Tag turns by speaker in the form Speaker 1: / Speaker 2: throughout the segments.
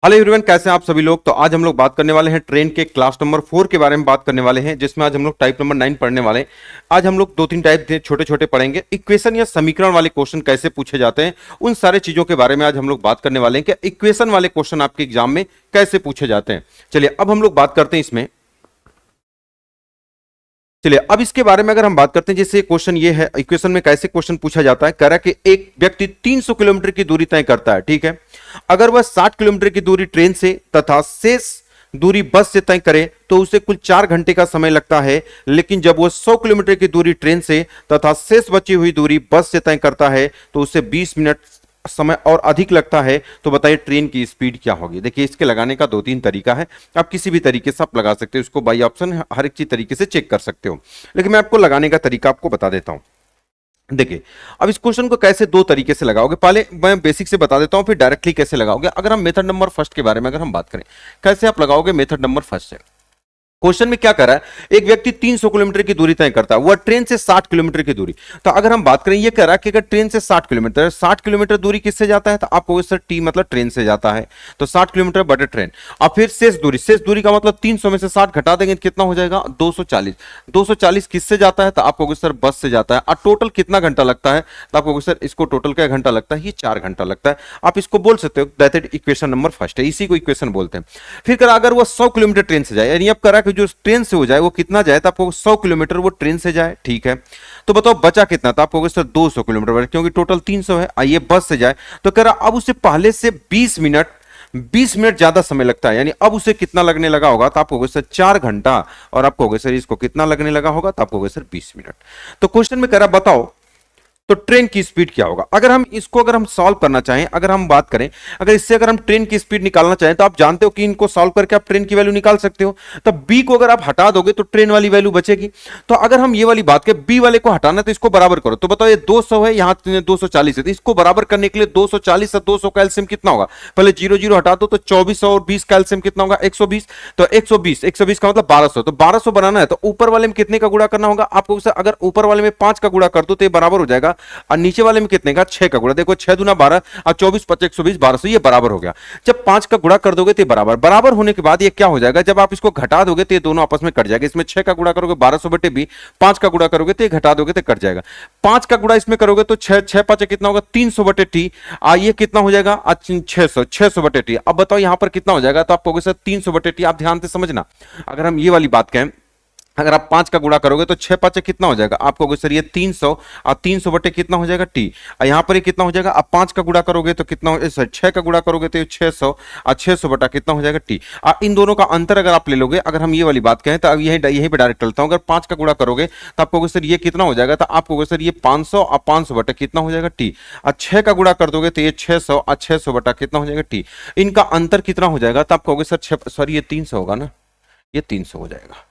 Speaker 1: Hello everyone, कैसे हैं आप सभी लोग। तो आज हम लोग बात करने वाले हैं ट्रेन के क्लास नंबर 4 के बारे में बात करने वाले हैं, जिसमें आज हम लोग टाइप नंबर 9 पढ़ने वाले हैं। आज हम लोग दो तीन टाइप छोटे छोटे पढ़ेंगे। इक्वेशन या समीकरण वाले क्वेश्चन कैसे पूछे जाते हैं, उन सारे चीजों के बारे में आज हम लोग बात करने वाले हैं कि इक्वेशन वाले क्वेश्चन आपके एग्जाम में कैसे पूछे जाते हैं। चलिए अब हम लोग बात करते हैं इसमें। चलिए अब इसके बारे में अगर हम बात करते हैं, जैसे क्वेश्चन ये है, इक्वेशन में कैसे क्वेश्चन पूछा जाता है। कह रहा है कि एक व्यक्ति 300 किलोमीटर की दूरी तय करता है, ठीक है। अगर वह 60 किलोमीटर की दूरी ट्रेन से तथा शेष दूरी बस से तय करे तो उसे कुल 4 घंटे का समय लगता है। लेकिन जब वह 100 किलोमीटर की दूरी ट्रेन से तथा शेष बची हुई दूरी बस से तय करता है तो उसे 20 मिनट समय और अधिक लगता है। तो बताइए ट्रेन की स्पीड क्या होगी। देखिए इसके लगाने का दो तीन तरीका है, आप किसी भी तरीके से आप लगा सकते हो इसको, बाई ऑप्शन हर एक चीज तरीके से चेक कर सकते हो, लेकिन मैं आपको लगाने का तरीका आपको बता देता हूं। देखिए अब इस क्वेश्चन को कैसे दो तरीके से लगाओगे, पहले मैं बेसिक से बता देता हूं, फिर डायरेक्टली कैसे लगाओगे। अगर हम मेथड नंबर फर्स्ट के बारे में अगर हम बात करें, कैसे आप लगाओगे मेथड नंबर फर्स्ट से। क्वेश्चन में क्या कर रहा है, एक व्यक्ति 300 किलोमीटर की दूरी तय करता है, वह ट्रेन से 60 किलोमीटर की दूरी। तो अगर हम बात करें, ये कह रहा है कि अगर ट्रेन से 60 किलोमीटर दूरी किससे जाता है, तो आपको सर टी मतलब ट्रेन से जाता है, तो 60 किलोमीटर बटे ट्रेन। और फिर शेष दूरी का मतलब 300 में से 60 घटा देंगे तो कितना हो जाएगा, 240। 240 किससे जाता है, तो आपको सर बस से जाता है। और टोटल कितना घंटा लगता है, तो आपको सर इसको टोटल क्या घंटा लगता है, ये 4 घंटा लगता है। आप इसको बोल सकते हो that is equation number first है, इसी को इक्वेशन बोलते हैं। फिर करा अगर वो 100 किलोमीटर ट्रेन से जाए, यानी अब करा कि जो ट्रेन से हो जाए वो कितना जाए, तो आपको 100 किलोमीटर वो ट्रेन से जाए, ठीक है। तो बताओ बचा कितना, तो आपको सर 200 किलोमीटर, क्योंकि टोटल 300 है। आइए बस से जाए, तो कह रहा अब उसे पहले से 20 मिनट ज्यादा समय लगता है, यानी अब उसे कितना लगने लगा होगा, तो आपको सर 4 घंटा, और आपको सर इसको कितना लगने लगा होगा, तो आपको सर 20 मिनट। तो क्वेश्चन में कह रहा बताओ तो ट्रेन की स्पीड क्या होगा। अगर हम सॉल्व करना चाहें, अगर हम बात करें, अगर इससे अगर हम ट्रेन की स्पीड निकालना चाहें, तो आप जानते हो कि इनको सॉल्व करके आप ट्रेन की वैल्यू निकाल सकते हो। तब बी को अगर आप हटा दोगे तो ट्रेन वाली वैल्यू बचेगी। तो अगर हम ये वाली बात करें, बी वाले को हटाना, तो इसको बराबर करो। तो बताओ ये 200 है, यहां 240 है, तो इसको बराबर करने के लिए 240 और 200 का एलसीएम कितना होगा, पहले 0 0 हटा दो, तो 24 और 20 का एलसीएम कितना होगा, 120। तो 120 का मतलब 1200, तो 1200 बनाना है तो ऊपर वाले में कितने का गुणा करना होगा आपको। अगर ऊपर वाले में 5 का गुणा कर दो तो ये बराबर हो जाएगा, और नीचे वाले में कितने का, 6 का गुणा। देखो 6 दूना 12 और 24 5 120 1200, ये बराबर हो गया। जब 5 का गुणा कर दोगे तो बराबर होने के बाद ये क्या हो जाएगा, जब आप इसको घटा दोगे तो ये दोनों आपस में कट जाएगा। इसमें 6 का गुणा करोगे 1200 बटे बी, 5 का गुणा करोगे तो ये घटा दोगे तो कट जाएगा। 5 का गुणा इसमें करोगे तो 6 5 कितना होगा, 300 बटे टी। ये कितना हो जाएगा, 600 बटे टी। अब बताओ यहां पर कितना हो जाएगा, तो आपको सर 300 बटे टी। आप ध्यान से समझना, अगर हम ये वाली बात कहें, अगर आप 5 का गुणा करोगे तो 6 5 कितना हो जाएगा आपको सर, ये 300, और 300 बटे कितना हो जाएगा टी। और यहां पर ये कितना हो जाएगा, अब 5 का गुणा करोगे तो कितना हो, सर 6 का गुणा करोगे तो 600, और 600 बटा कितना हो जाएगा टी। और इन दोनों का अंतर अगर आप ले लोगे, अगर हम ये वाली बात कहें, तो अब यही पे डायरेक्ट चलता हूं। अगर 5 का गुणा करोगे तो आपको सर ये कितना हो जाएगा, तो आपको सर ये 500 और 500 बटा कितना हो जाएगा टी। और 6 का गुणा कर दोगे तो ये 600 और 600 बटा कितना हो जाएगा टी। इनका अंतर कितना हो जाएगा, तो आपको सर ये 300 होगा ना, ये 300 हो जाएगा।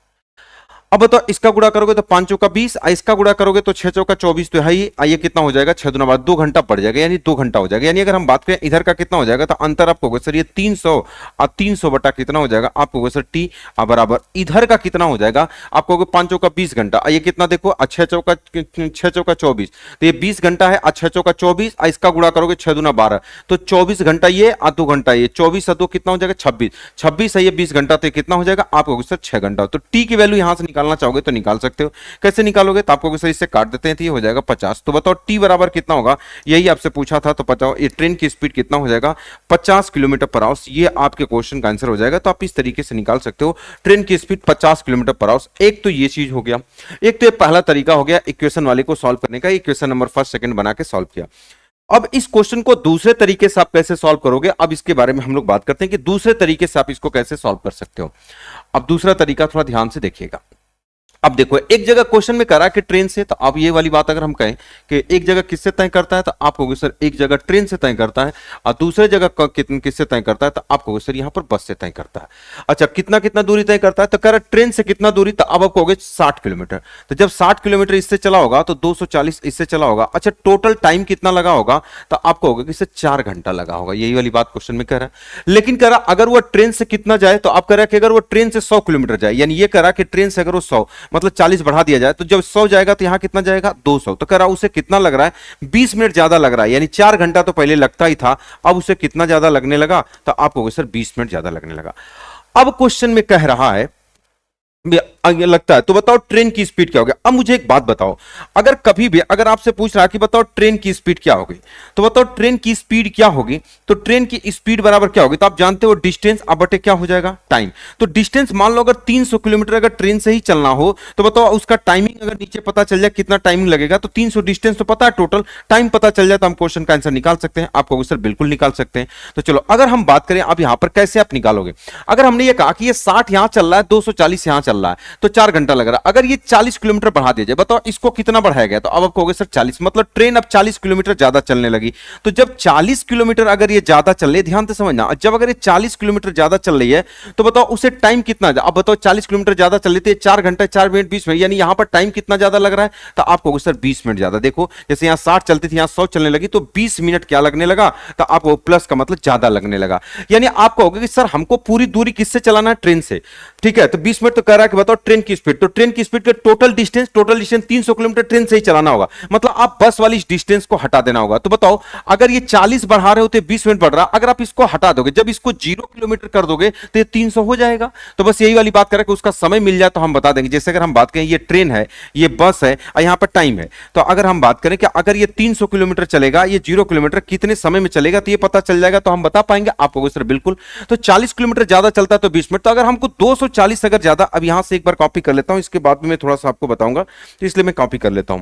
Speaker 1: अब बताओ इसका गुणा करोगे तो 5 चौका 20, इसका गुणा करोगे तो 6 चौका 24, तो है ये कितना हो जाएगा, 6 दूना 12, 2 घंटा पड़ जाएगा, यानी 2 घंटा हो जाएगा। यानी अगर हम बात करें इधर का कितना हो जाएगा, तो अंतर आपको होगा सर ये 300 और 300 बटा कितना हो जाएगा, आपको होगा सर टी बराबर इधर का कितना हो जाएगा, आपको होगा 5 चौका 20 घंटा। ये कितना देखो, 6 चौका 24, तो ये 20 घंटा है, 6 चौका 24, इसका गुणा करोगे 6 दूना 12, तो 24 घंटा ये और 2 घंटा ये, 24 और 2 कितना हो जाएगा, 26 है, ये 20 घंटा, तो कितना हो जाएगा आपको सर 6 घंटा। तो टी की वैल्यू यहां से निकालना चाहोगे तो निकाल सकते हो। कैसे निकालोगे, तो आपको सर इससे काट देते हैं, तो ये हो जाएगा 50। तो बताओ टी बराबर कितना होगा, यही आपसे पूछा था। तो बताओ ये ट्रेन की स्पीड कितना हो जाएगा, 50 किलोमीटर पर आवर। ये आपके क्वेश्चन का आंसर हो जाएगा। तो आप इस तरीके से निकाल सकते हो ट्रेन की स्पीड 50 किलोमीटर पर आवर। एक तो ये चीज हो गया, एक तो ये पहला तरीका हो गया इक्वेशन वाले को सॉल्व करने का, इक्वेशन नंबर फर्स्ट सेकंड बना के सॉल्व किया। अब इस क्वेश्चन को दूसरे तरीके से आप कैसे सॉल्व करोगे, अब इसके बारे में हम लोग बात करते हैं कि दूसरे तरीके से आप इसको कैसे सॉल्व कर सकते हो। अब दूसरा तरीका थोड़ा ध्यान से देखिएगा। अब देखो एक जगह क्वेश्चन में करा कि ट्रेन से, तो अब ये वाली बात अगर हम कहें कि एक जगह किससे तय करता है, तो आप कहोगे सर एक जगह ट्रेन से तय करता है, और दूसरे जगह किससे तय करता है, तो आप कहोगे सर यहां पर बस से तय करता है। अच्छा कितना कितना दूरी तय करता है, तो कह रहा ट्रेन से कितना दूरी, तो अब आप कहोगे 60 किलोमीटर। तो जब 60 किलोमीटर इससे चला होगा तो 240 इससे चला होगा। अच्छा टोटल टाइम कितना लगा होगा, तो आप कहोगे कि इससे 4 घंटा लगा होगा। यही वाली बात क्वेश्चन में कह रहा है। लेकिन कह रहा अगर वो ट्रेन से कितना जाए, तो आप कह रहा कि अगर वो ट्रेन से 100 किलोमीटर जाए, यानी ये कह रहा कि ट्रेन से अगर वो 100, मतलब 40 बढ़ा दिया जाए तो जब 100 जाएगा तो यहां कितना जाएगा 200। तो कह रहा उसे कितना लग रहा है 20 मिनट ज्यादा लग रहा है, यानी 4 घंटा तो पहले लगता ही था, अब उसे कितना ज्यादा लगने लगा, तो आप कहोगे सर 20 मिनट ज्यादा लगने लगा। अब क्वेश्चन में कह रहा है लगता है, तो बताओ ट्रेन की स्पीड क्या होगी। अब मुझे एक बात बताओ, अगर कभी भी अगर आपसे पूछ रहा है कि बताओ ट्रेन की स्पीड क्या होगी, तो बताओ ट्रेन की स्पीड क्या होगी, तो ट्रेन की स्पीड बराबर क्या होगी, तो आप जानते हो डिस्टेंस अब बटे क्या हो जाएगा टाइम। तो डिस्टेंस मान लो अगर 300 किलोमीटर अगर ट्रेन से ही चलना हो, तो बताओ उसका टाइमिंग अगर नीचे पता चल जाए कितना टाइमिंग लगेगा, तो 300 डिस्टेंस तो पता है, टोटल टाइम पता चल जाए तो हम क्वेश्चन का आंसर निकाल सकते हैं। आपको सर बिल्कुल निकाल सकते हैं। तो चलो अगर हम बात करें अब यहां पर कैसे आप निकालोगे, अगर हमने ये कहा कि ये 60 यहां चल रहा है, 240 यहां चल रहा है, तो 4 घंटा लग रहा है। अगर ये 40 किलोमीटर बढ़ा दिया जाए, बताओ इसको कितना बढ़ाया गया, तो अब आप कहोगे सर 40, मतलब ट्रेन अब 40 किलोमीटर ज्यादा चलने लगी। तो जब 40 किलोमीटर अगर ये ज्यादा चल रही है, ध्यान से समझना, जब अगर ये 40 किलोमीटर ज्यादा चल रही है तो बताओ उसे टाइम कितना, अब बताओ 40 किलोमीटर ज्यादा चल रही थी, 4 घंटे 4 मिनट 20 मिनट, यानी यहां पर टाइम कितना ज्यादा लग रहा है, तो आप कहोगे सर 20 मिनट ज्यादा। देखो जैसे यहां 60 चलती थी, यहां 100 चलने लगी, तो 20 मिनट क्या लगने लगा, तो आपको प्लस का मतलब ज्यादा लगने लगा। यानी आप कहोगे कि सर हमको पूरी दूरी किससे चलाना है, ट्रेन से, ठीक है। तो 20 मिनट तो कह रहा है कि बताओ ट्रेन की स्पीड, तो ट्रेन की स्पीड के टोटल डिस्टेंस 300 किलोमीटर ट्रेन से ही चलाना होगा, मतलब आप बस वाली डिस्टेंस को हटा देना होगा। तो बताओ अगर ये 40 बढ़ा रहे होते 20 मिनट बढ़ रहा, अगर आप इसको हटा दोगे, जब इसको 0 किलोमीटर कर दोगे तो ये 300 हो जाएगा। तो बस यही वाली बात करें कि उसका समय मिल जाए तो हम बता देंगे। जैसे अगर हम बात करें ये ट्रेन है, ये बस है और यहां पर टाइम है, तो अगर हम बात करें कि अगर ये 300 किलोमीटर चलेगा, ये 0 किलोमीटर कितने समय में चलेगा, तो ये पता चल जाएगा, तो हम बता पाएंगे। आप कहोगे सर बिल्कुल, तो 40 किलोमीटर ज्यादा चलता है तो 20 मिनट, तो अगर हमको 240 अगर ज्यादा, अब यहां से एक बार कॉपी कर लेता हूं, इसके बाद में मैं थोड़ा सा आपको बताऊंगा, तो इसलिए मैं कॉपी कर लेता हूं।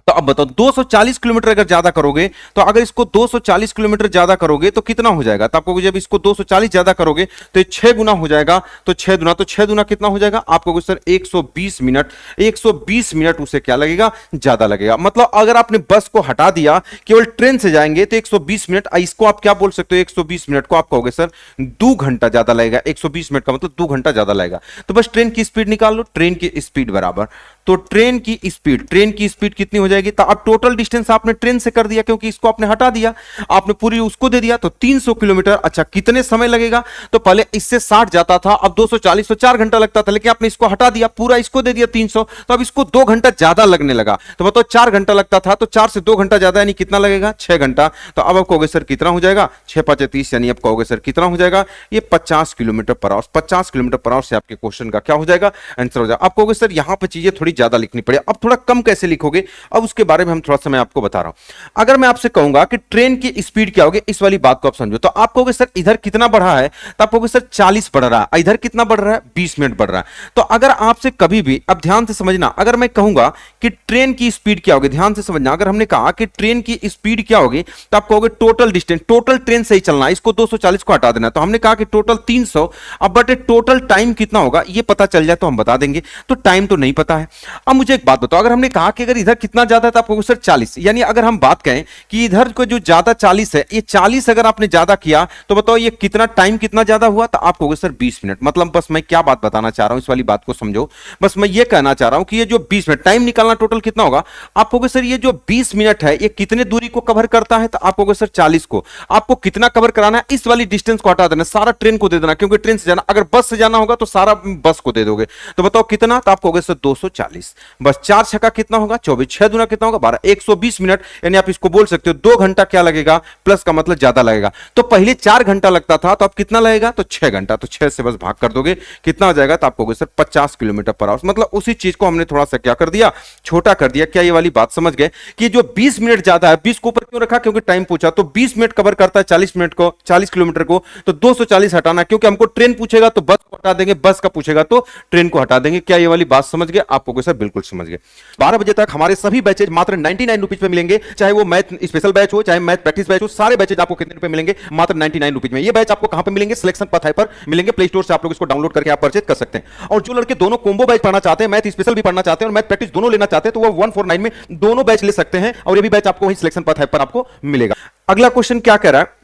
Speaker 1: तो अब बताओ 240 किलोमीटर अगर ज्यादा करोगे, तो अगर इसको 240 किलोमीटर ज्यादा करोगे तो कितना हो जाएगा, तो आपको जब इसको 240 ज्यादा करोगे तो ये 6 गुना हो जाएगा, तो 6 गुना कितना हो जाएगा, आपको सर 120 मिनट, 120 मिनट उसे क्या लगेगा, ज्यादा लगेगा। मतलब अगर आपने बस को हटा दिया, केवल ट्रेन से जाएंगे तो 120 मिनट, इसको आप क्या बोल सकते हो, 120 मिनट को आप कहोगे सर 2 घंटा ज्यादा लगेगा। 120 मिनट का मतलब 2 घंटा ज्यादा लगेगा। तो बस ट्रेन की स्पीड निकाल लो, ट्रेन की स्पीड बराबर, तो ट्रेन की स्पीड कितनी हो जाएगी, तो अब टोटल डिस्टेंस आपने ट्रेन से कर दिया, क्योंकि इसको आपने हटा दिया, आपने पूरी उसको दे दिया, तो 300 किलोमीटर। अच्छा कितने समय लगेगा, तो पहले इससे 60 जाता था, अब 240, तो 4 घंटा लगता था, लेकिन आपने इसको हटा दिया, पूरा इसको दे दिया 300, तो अब इसको 2 घंटा ज्यादा लगने लगा। तो बताओ 4 घंटा लगता था, तो 4 से 2 घंटा ज्यादा यानी कितना लगेगा, 6 घंटा। तो अब आप कहोगे सर कितना हो जाएगा, 6 5 30, यानी आप कहोगे सर कितना हो जाएगा, ये 50 kilometre per hour. 50 kilometre per hour से आपके क्वेश्चन का क्या हो जाएगा, आंसर हो जाएगा। आप कहोगे सर यहां पर चीजें थोड़ी ज्यादा लिखनी पड़े, अब थोड़ा कम कैसे लिखोगे, अब उसके बारे में हम थोड़ा सा मैं आपको बता रहा हूं। अगर मैं आपसे कहूंगा कि ट्रेन की स्पीड क्या होगी, इस वाली बात को आप समझो, तो आप कहोगे सर इधर कितना बढ़ा है, तो आप कहोगे सर 40 बढ़ रहा है, इधर कितना बढ़ रहा है, 20 मिनट बढ़ रहा है। तो अगर आपसे कभी भी, अब ध्यान से समझना, अगर मैं कहूंगा कि ट्रेन की स्पीड क्या होगी, ध्यान से समझना, अगर हमने कहा कि ट्रेन की स्पीड क्या होगी, तो आप कहोगे टोटल डिस्टेंस, टोटल ट्रेन से ही चलना है, इसको 240 को हटा देना। तो हमने कहा कि टोटल 300, अब बटे टोटल टाइम कितना होगा ये पता चल जाए तो हम बता देंगे, तो टाइम तो नहीं पता है। अब मुझे एक बात बताओ, अगर हमने कहा कि अगर इधर कितना ज्यादा है, तो आपको सर 40, यानी अगर हम बात करें कि इधर को जो ज्यादा 40 है, ये 40 अगर आपने ज्यादा किया, तो बताओ ये कितना टाइम कितना ज्यादा हुआ, तो आप कहोगे सर 20 मिनट। मतलब बस मैं क्या बात बताना चाह रहा हूं, इस वाली बात को समझो, बस मैं ये कहना चाह रहा हूं कि ये जो 20 मिनट टाइम निकालना टोटल कितना होगा, आप कहोगे सर ये जो 20 मिनट है ये कितने दूरी को कवर करता है, तो आप कहोगे सर 40 को। आपको कितना कवर कराना है, इस वाली डिस्टेंस को हटा देना, सारा ट्रेन को दे देना, क्योंकि ट्रेन से जाना, अगर बस से जाना होगा तो सारा बस को दे दोगे। तो बताओ कितना, तो आप कहोगे सर 240, बस 4 छक्का कितना होगा 24, 6 दूना कितना होगा 12, 120 मिनट, यानी आप इसको बोल सकते हो 2 घंटा क्या लगेगा, प्लस का मतलब ज्यादा लगेगा। तो पहले 4 घंटा लगता था, तो अब कितना लगेगा, तो 6 घंटा, तो 6 से बस भाग कर दोगे, कितना हो जाएगा, तो आप कहोगे सर 50 किलोमीटर पर आवर। मतलब उसी चीज को हमने थोड़ा सा क्या कर दिया, छोटा कर दिया। क्या ये वाली बात समझ गए कि जो 20 मिनट ज्यादा है, 20 को ऊपर क्यों रखा, क्योंकि टाइम पूछा, तो 20 मिनट कवर करता है 40 मिनट को, 40 किलोमीटर को, तो 240 हटाना, क्योंकि हमको ट्रेन पूछेगा तो बस को हटा देंगे, बस का पूछेगा तो ट्रेन को हटा देंगे। क्या ये वाली बात समझ गए, आप कहोगे सर बिल्कुल समझ गए। 12 बजे तक हमारे सभी बैचेज मात्र 99 रुपीज पे मिलेंगे, चाहे वो मैथ स्पेशल बैच हो, चाहे मैथ प्रैक्टिस बैच हो, सारे बैचेज आपको कितने रुपए मिलेंगे, मात्र 99 रुपीज में। ये बैच आपको कहां पे मिलेंगे, सिलेक्शन पथ है पर मिलेंगे, प्ले स्टोर से आप लोग इसको डाउनलोड करके आप परचेज कर सकते हैं। और जो लड़के दोनों कॉम्बो बैच पढ़ना चाहते हैं, मैथ स्पेशल भी पढ़ना चाहते हैं और मैथ प्रैक्टिस दोनों लेना चाहते हैं, तो वो 149 में दोनों बैच ले सकते हैं, और ये भी बैच आपको वही सिलेक्शन पथ है पर आपको मिलेगा। अगला क्वेश्चन क्या कह रहा है,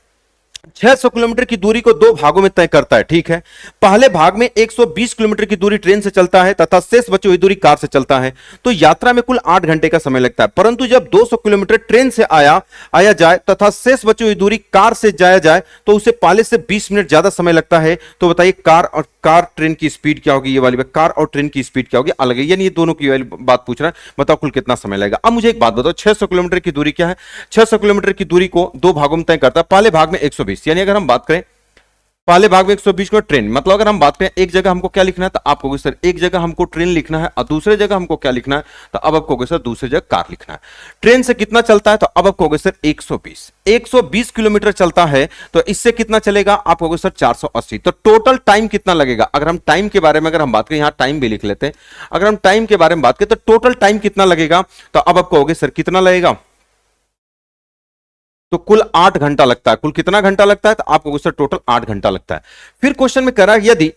Speaker 1: 600 किलोमीटर की दूरी को दो भागों में तय करता है, ठीक है। पहले भाग में 120 किलोमीटर की दूरी ट्रेन से चलता है तथा शेष बची हुई दूरी कार से चलता है, तो यात्रा में कुल 8 घंटे का समय लगता है। परंतु जब 200 किलोमीटर ट्रेन से आया जाए तथा शेष बची हुई दूरी कार से जाया जाए तो उसे पहले से 20 मिनट ज्यादा समय लगता है। तो बताइए कार ट्रेन की स्पीड क्या होगी, ये वाली बात, कार और ट्रेन की स्पीड क्या होगी, अलग है, यानी ये दोनों की बात पूछ रहा है। बताओ कुल कितना समय लगेगा। अब मुझे एक बात बताओ, 600 किलोमीटर की दूरी क्या है? 600 किलोमीटर की दूरी को दो भागों में तय करता है। पहले भाग में 120, यानी अगर हम बात करें पहले भाग में 120 को ट्रेन, मतलब अगर हम बात करें एक जगह हमको क्या लिखना है, तो आप कहोगे सर एक जगह हमको ट्रेन लिखना है और दूसरे जगह हमको क्या लिखना है, तो अब आप कहोगे सर दूसरी जगह कार लिखना है। ट्रेन से कितना चलता है, तो अब आप कहोगे सर 120 किलोमीटर चलता है, तो इससे कितना चलेगा, आप कहोगे सर 480। तो टोटल टाइम कितना लगेगा? अगर हम टाइम के बारे में अगर हम बात करें, यहां टाइम भी लिख लेते हैं, अगर हम टाइम के बारे में बात करें तो टोटल टाइम कितना लगेगा, तो अब आप कहोगे सर कितना लगेगा, तो कुल 8 घंटा लगता है। कुल कितना घंटा लगता है, तो आपको सर टोटल 8 घंटा लगता है। फिर क्वेश्चन में कह रहा है यदि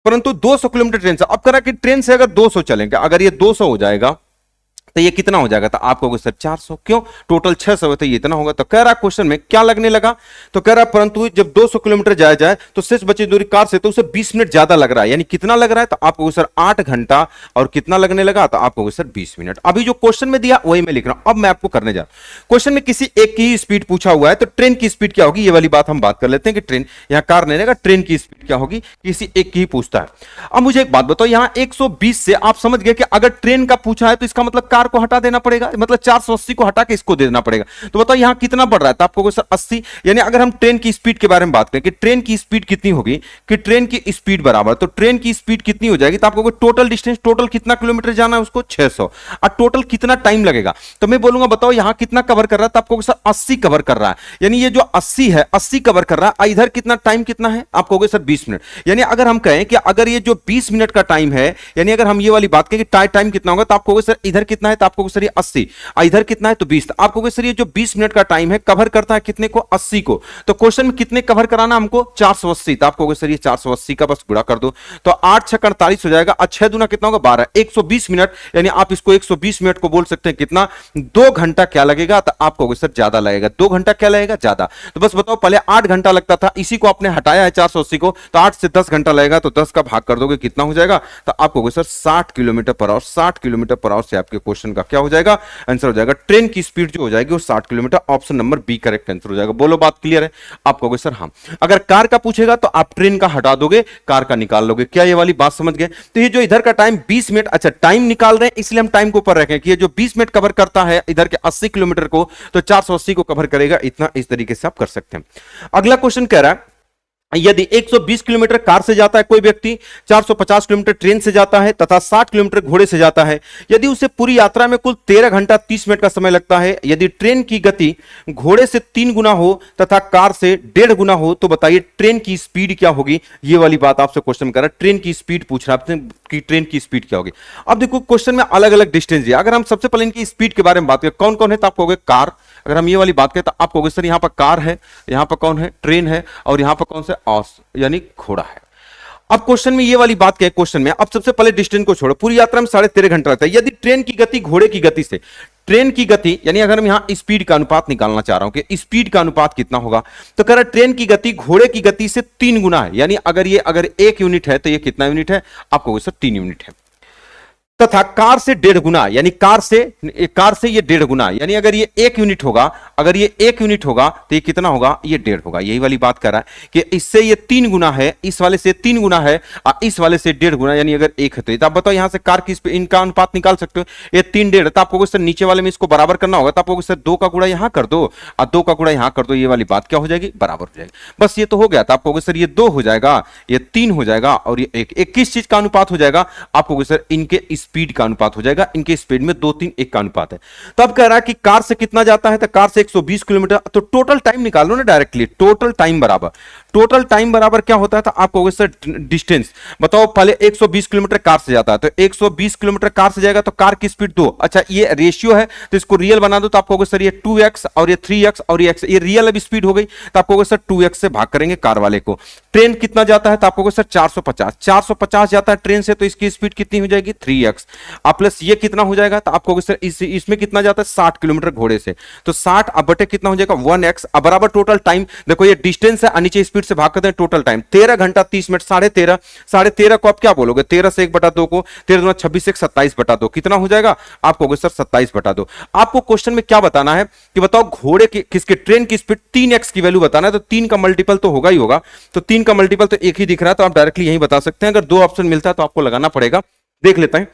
Speaker 1: परंतु 200 किलोमीटर ट्रेन से, अब कह रहा है कि ट्रेन से अगर 200 चलेंगे, अगर ये 200 हो जाएगा तो ये कितना हो जाएगा, तो आप कहोगे सर 400। क्यों? टोटल 600 है तो ये इतना होगा। तो कह रहा क्वेश्चन में क्या लगने लगा, तो कह रहा परंतु जब 200 किलोमीटर जाया जाए तो शेष बची दूरी कार से तो उसे 20 मिनट ज्यादा लग रहा है, यानी कितना लग रहा है, तो आप कहोगे सर 8 घंटा। और कितना लगने लगा, तो आप कहोगे सर 20 मिनट। अभी जो क्वेश्चन में दिया वही मैं लिख रहा हूं, अब मैं आपको करने जा रहा हूं। क्वेश्चन में किसी एक की स्पीड पूछा हुआ है, तो ट्रेन की स्पीड क्या होगी, ये वाली बात हम बात कर लेते हैं कि ट्रेन, यहां कार नहीं रहेगा, ट्रेन की स्पीड क्या होगी, किसी एक की ही पूछता है। अब मुझे एक बात बताओ, यहां 120 से आप समझ गए कि अगर ट्रेन का पूछा है तो इसका मतलब कार को हटा देना पड़ेगा, मतलब 480 को हटा के इसको दे देना पड़ेगा। तो बताओ यहां कितना बढ़ रहा है, तो आपको सर 80। यानी अगर हम ट्रेन की स्पीड के बारे में बात करें कि ट्रेन की स्पीड कितनी होगी, कि ट्रेन की स्पीड बराबर, तो ट्रेन की स्पीड कितनी हो जाएगी, तो आपको टोटल डिस्टेंस, टोटल कितना किलोमीटर जाना है उसको 600, और टोटल कितना टाइम लगेगा, तो मैं बोलूंगा बताओ यहां कितना कवर कर रहा है, तो आपको सर 80 कवर कर रहा है। यानी ये जो 80 है 80 कवर कर रहा है। इधर कितना टाइम कितना है, आप कहोगे सर 20 मिनट। यानी अगर हम कहें कि अगर ये जो 20 मिनट का टाइम है, यानी अगर हम ये वाली बात करें कि टाइम कितना होगा, तो आप कहोगे सर इधर कितना है, तो आप कहोगे सर ये 80, इधर कितना है तो 20। आप कहोगे सर ये जो 20 मिनट का टाइम है कवर करता है कितने को, 80 को। तो क्वेश्चन में कितने कवर कराना हमको, 480। तो आप कहोगे सर ये 480 का बस गुणा कर दो, तो 8 6 48 हो जाएगा, और 6 दूना कितना होगा 12, 120 मिनट। यानी आप इसको 120 मिनट को बोल सकते हैं कितना, 2 घंटा क्या लगेगा, तो आप कहोगे सर ज्यादा लगेगा, 2 घंटा क्या लगेगा, ज्यादा। तो बस बताओ पहले 8 घंटा लगता था, इसी को आपने हटाया है 480 को, तो 8 से 10 घंटा लगेगा, तो 10 का भाग कर दोगे कितना हो जाएगा, तो आप कहोगे sir 60 kilometre per hour. 60 kilometre per hour से आपके क्वेश्चन का क्या हो जाएगा, आंसर हो जाएगा। ट्रेन की स्पीड जो हो जाएगी वो 60 kilometre, option number B correct answer हो जाएगा। बोलो बात क्लियर है? आप कहोगे सर हाँ। अगर कार का पूछेगा तो आप ट्रेन का हटा दोगे, कार का निकाल लोगे। क्या ये वाली बात समझ गए? तो ये जो इधर का टाइम 20 मिनट, अच्छा टाइम निकाल रहे हैं इसलिए हम टाइम को ऊपर रखें कि ये जो 20 मिनट कवर करता है इधर के 80 किलोमीटर को, तो 480 को कवर करेगा इतना। इस तरीके से आप कर सकते हैं। अगला क्वेश्चन कह रहा है यदि 120 किलोमीटर कार से जाता है कोई व्यक्ति, 450 किलोमीटर ट्रेन से जाता है तथा 60 किलोमीटर घोड़े से जाता है, यदि उसे पूरी यात्रा में कुल 13 घंटा 30 मिनट का समय लगता है, यदि ट्रेन की गति घोड़े से 3 गुना हो तथा कार से 1.5 गुना हो, तो बताइए ट्रेन की स्पीड क्या होगी। ये वाली बात आपसे क्वेश्चन कर रहा है, ट्रेन की स्पीड पूछ रहा है कि ट्रेन की स्पीड क्या होगी। अब देखो क्वेश्चन में अलग अलग डिस्टेंस है। अगर हम सबसे पहले इनकी स्पीड के बारे में बात करें, कौन कौन है, तो आप कहोगे कार। अगर हम ये वाली बात करें तो आप कहोगे सर यहां पर कार है, यहां पर कौन है, ट्रेन है, और यहां पर कौन सा ऑस यानी घोड़ा है। अब क्वेश्चन में ये वाली बात क्या है, क्वेश्चन में अब सबसे पहले डिस्टेंस को छोड़ो, पूरी यात्रा में 13.5 घंटा लगता है। यदि ट्रेन की गति घोड़े की गति से, ट्रेन की गति यानी अगर हम यहां स्पीड का अनुपात निकालना चाह रहा हूं कि स्पीड का अनुपात कितना होगा, तो कह रहा है ट्रेन की गति घोड़े की गति से 3 गुना है। यानी अगर 1 यूनिट है तो ये कितना यूनिट है, आपको सर 3 यूनिट है। तथा कार से 1.5 गुना, यानी कार से ये 1.5 गुना, यानी अगर ये 1 यूनिट होगा, अगर ये 1 यूनिट होगा तो ये कितना होगा, ये 1.5 होगा। यही वाली बात कर रहा है कि इससे ये 3 गुना है, इस वाले से 3 गुना है, और इस वाले से 1.5 गुना, यानी अगर 1 है तो आप बताओ यहां से कार की इनका अनुपात निकाल सकते हो। ये 3 1.5, तो आपको सर नीचे वाले में इसको बराबर करना होगा, तो आपको सर 2 का गुणा यहां कर दो और 2 का गुणा यहां कर दो। ये वाली बात क्या हो जाएगी, बराबर हो जाएगी। बस ये तो हो गया। तो आपको सर ये 2 हो जाएगा, ये 3 हो जाएगा, और ये 1 किस चीज का अनुपात हो जाएगा, आपको सर इनके स्पीड का अनुपात हो जाएगा। इनके स्पीड में 2 3 1 का अनुपात है। तो अब कह रहा है कि कार से कितना जाता है, तो कार से 120 किलोमीटर, तो टोटल टाइम निकालो ना डायरेक्टली। टोटल टाइम बराबर क्या होता है, तो आप कहोगे सर डिस्टेंस बताओ। पहले 120 किलोमीटर कार से जाता है, तो 120 किलोमीटर कार से जाएगा तो कार की स्पीड 2। अच्छा ये रेशियो है तो इसको रियल बना दो, तो आप कहोगे सर ये 2x और ये 3x और ये x, ये रियल अब स्पीड हो गई, तो आप कहोगे सर 2x से भाग करेंगे कार वाले को। ट्रेन कितना जाता है, तो आप कहोगे सर 450 जाता है ट्रेन से, तो इसकी स्पीड कितनी हो जाएगी 3x। 2x अब प्लस ये कितना हो जाएगा, तो आपको सर इसमें कितना जाता है 60 किलोमीटर घोड़े से, तो 60 अब बटे कितना हो जाएगा 1x अब बराबर टोटल टाइम, देखो ये डिस्टेंस है, नीचे स्पीड से भाग करते हैं, टोटल टाइम 13 घंटा 30 मिनट, 13.5 को आप क्या बोलोगे, 13 से 1/2 को 13 दूना 26 से 27/2 कितना हो जाएगा, आप कहोगे सर 27/2। आपको क्वेश्चन में क्या बताना है कि बताओ घोड़े की किसके ट्रेन की स्पीड 3x की वैल्यू बताना है, तो 3 का मल्टीपल तो होगा ही होगा, तो 3 का मल्टीपल तो एक ही दिख रहा है, तो आप डायरेक्टली यही बता सकते हैं। अगर दो ऑप्शन मिलता है तो आपको लगाना पड़ेगा, देख लेते हैं।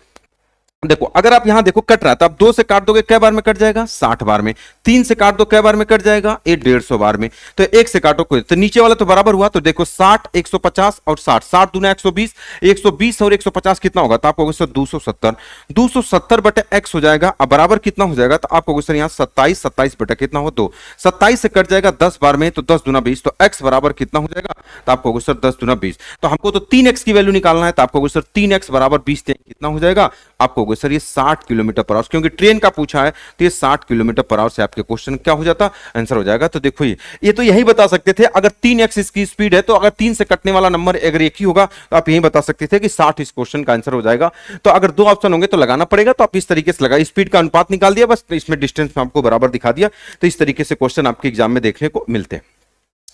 Speaker 1: देखो अगर आप यहां देखो कट रहा है तो आप 2 से काट दोगे कै बार में कट जाएगा 60 बार में, 3 से काट दो कै बार में कट जाएगा 150 बार में, तो 1 से काटो कोई, तो नीचे वाला तो बराबर हुआ, तो देखो 60 150 और 60 60 दूना 120 120 और 150 कितना होगा, तो आपको सर 270 बटे x हो जाएगा, अब बराबर कितना हो जाएगा, तो आपको सर यहां 27 बटे कितना हो 2, 27 से कट जाएगा 10 बार में, तो 10 दूना 20, तो x बराबर कितना हो जाएगा, तो आपको सर 10 दूना 20, तो हमको तो 3x की वैल्यू निकालना है, तो आपको सर 3x बराबर 20 कितना हो जाएगा, आपको सर ये 60 किलोमीटर पर आवर, क्योंकि ट्रेन का पूछा है तो ये 60 किलोमीटर पर आवर से आपके क्वेश्चन क्या हो जाता, आंसर हो जाएगा। तो देखो ये तो यही बता सकते थे, अगर 3x इसकी स्पीड है तो अगर 3 से कटने वाला नंबर अगर एक ही होगा तो आप यही बता सकते थे कि 60 इस क्वेश्चन का आंसर हो जाएगा। तो अगर 2 ऑप्शन होंगे तो लगाना पड़ेगा, तो आप इस तरीके से लगा, स्पीड का अनुपात निकाल दिया, बस इसमें डिस्टेंस में आपको बराबर दिखा दिया, तो इस तरीके से क्वेश्चन आपके एग्जाम में देखने को मिलते हैं।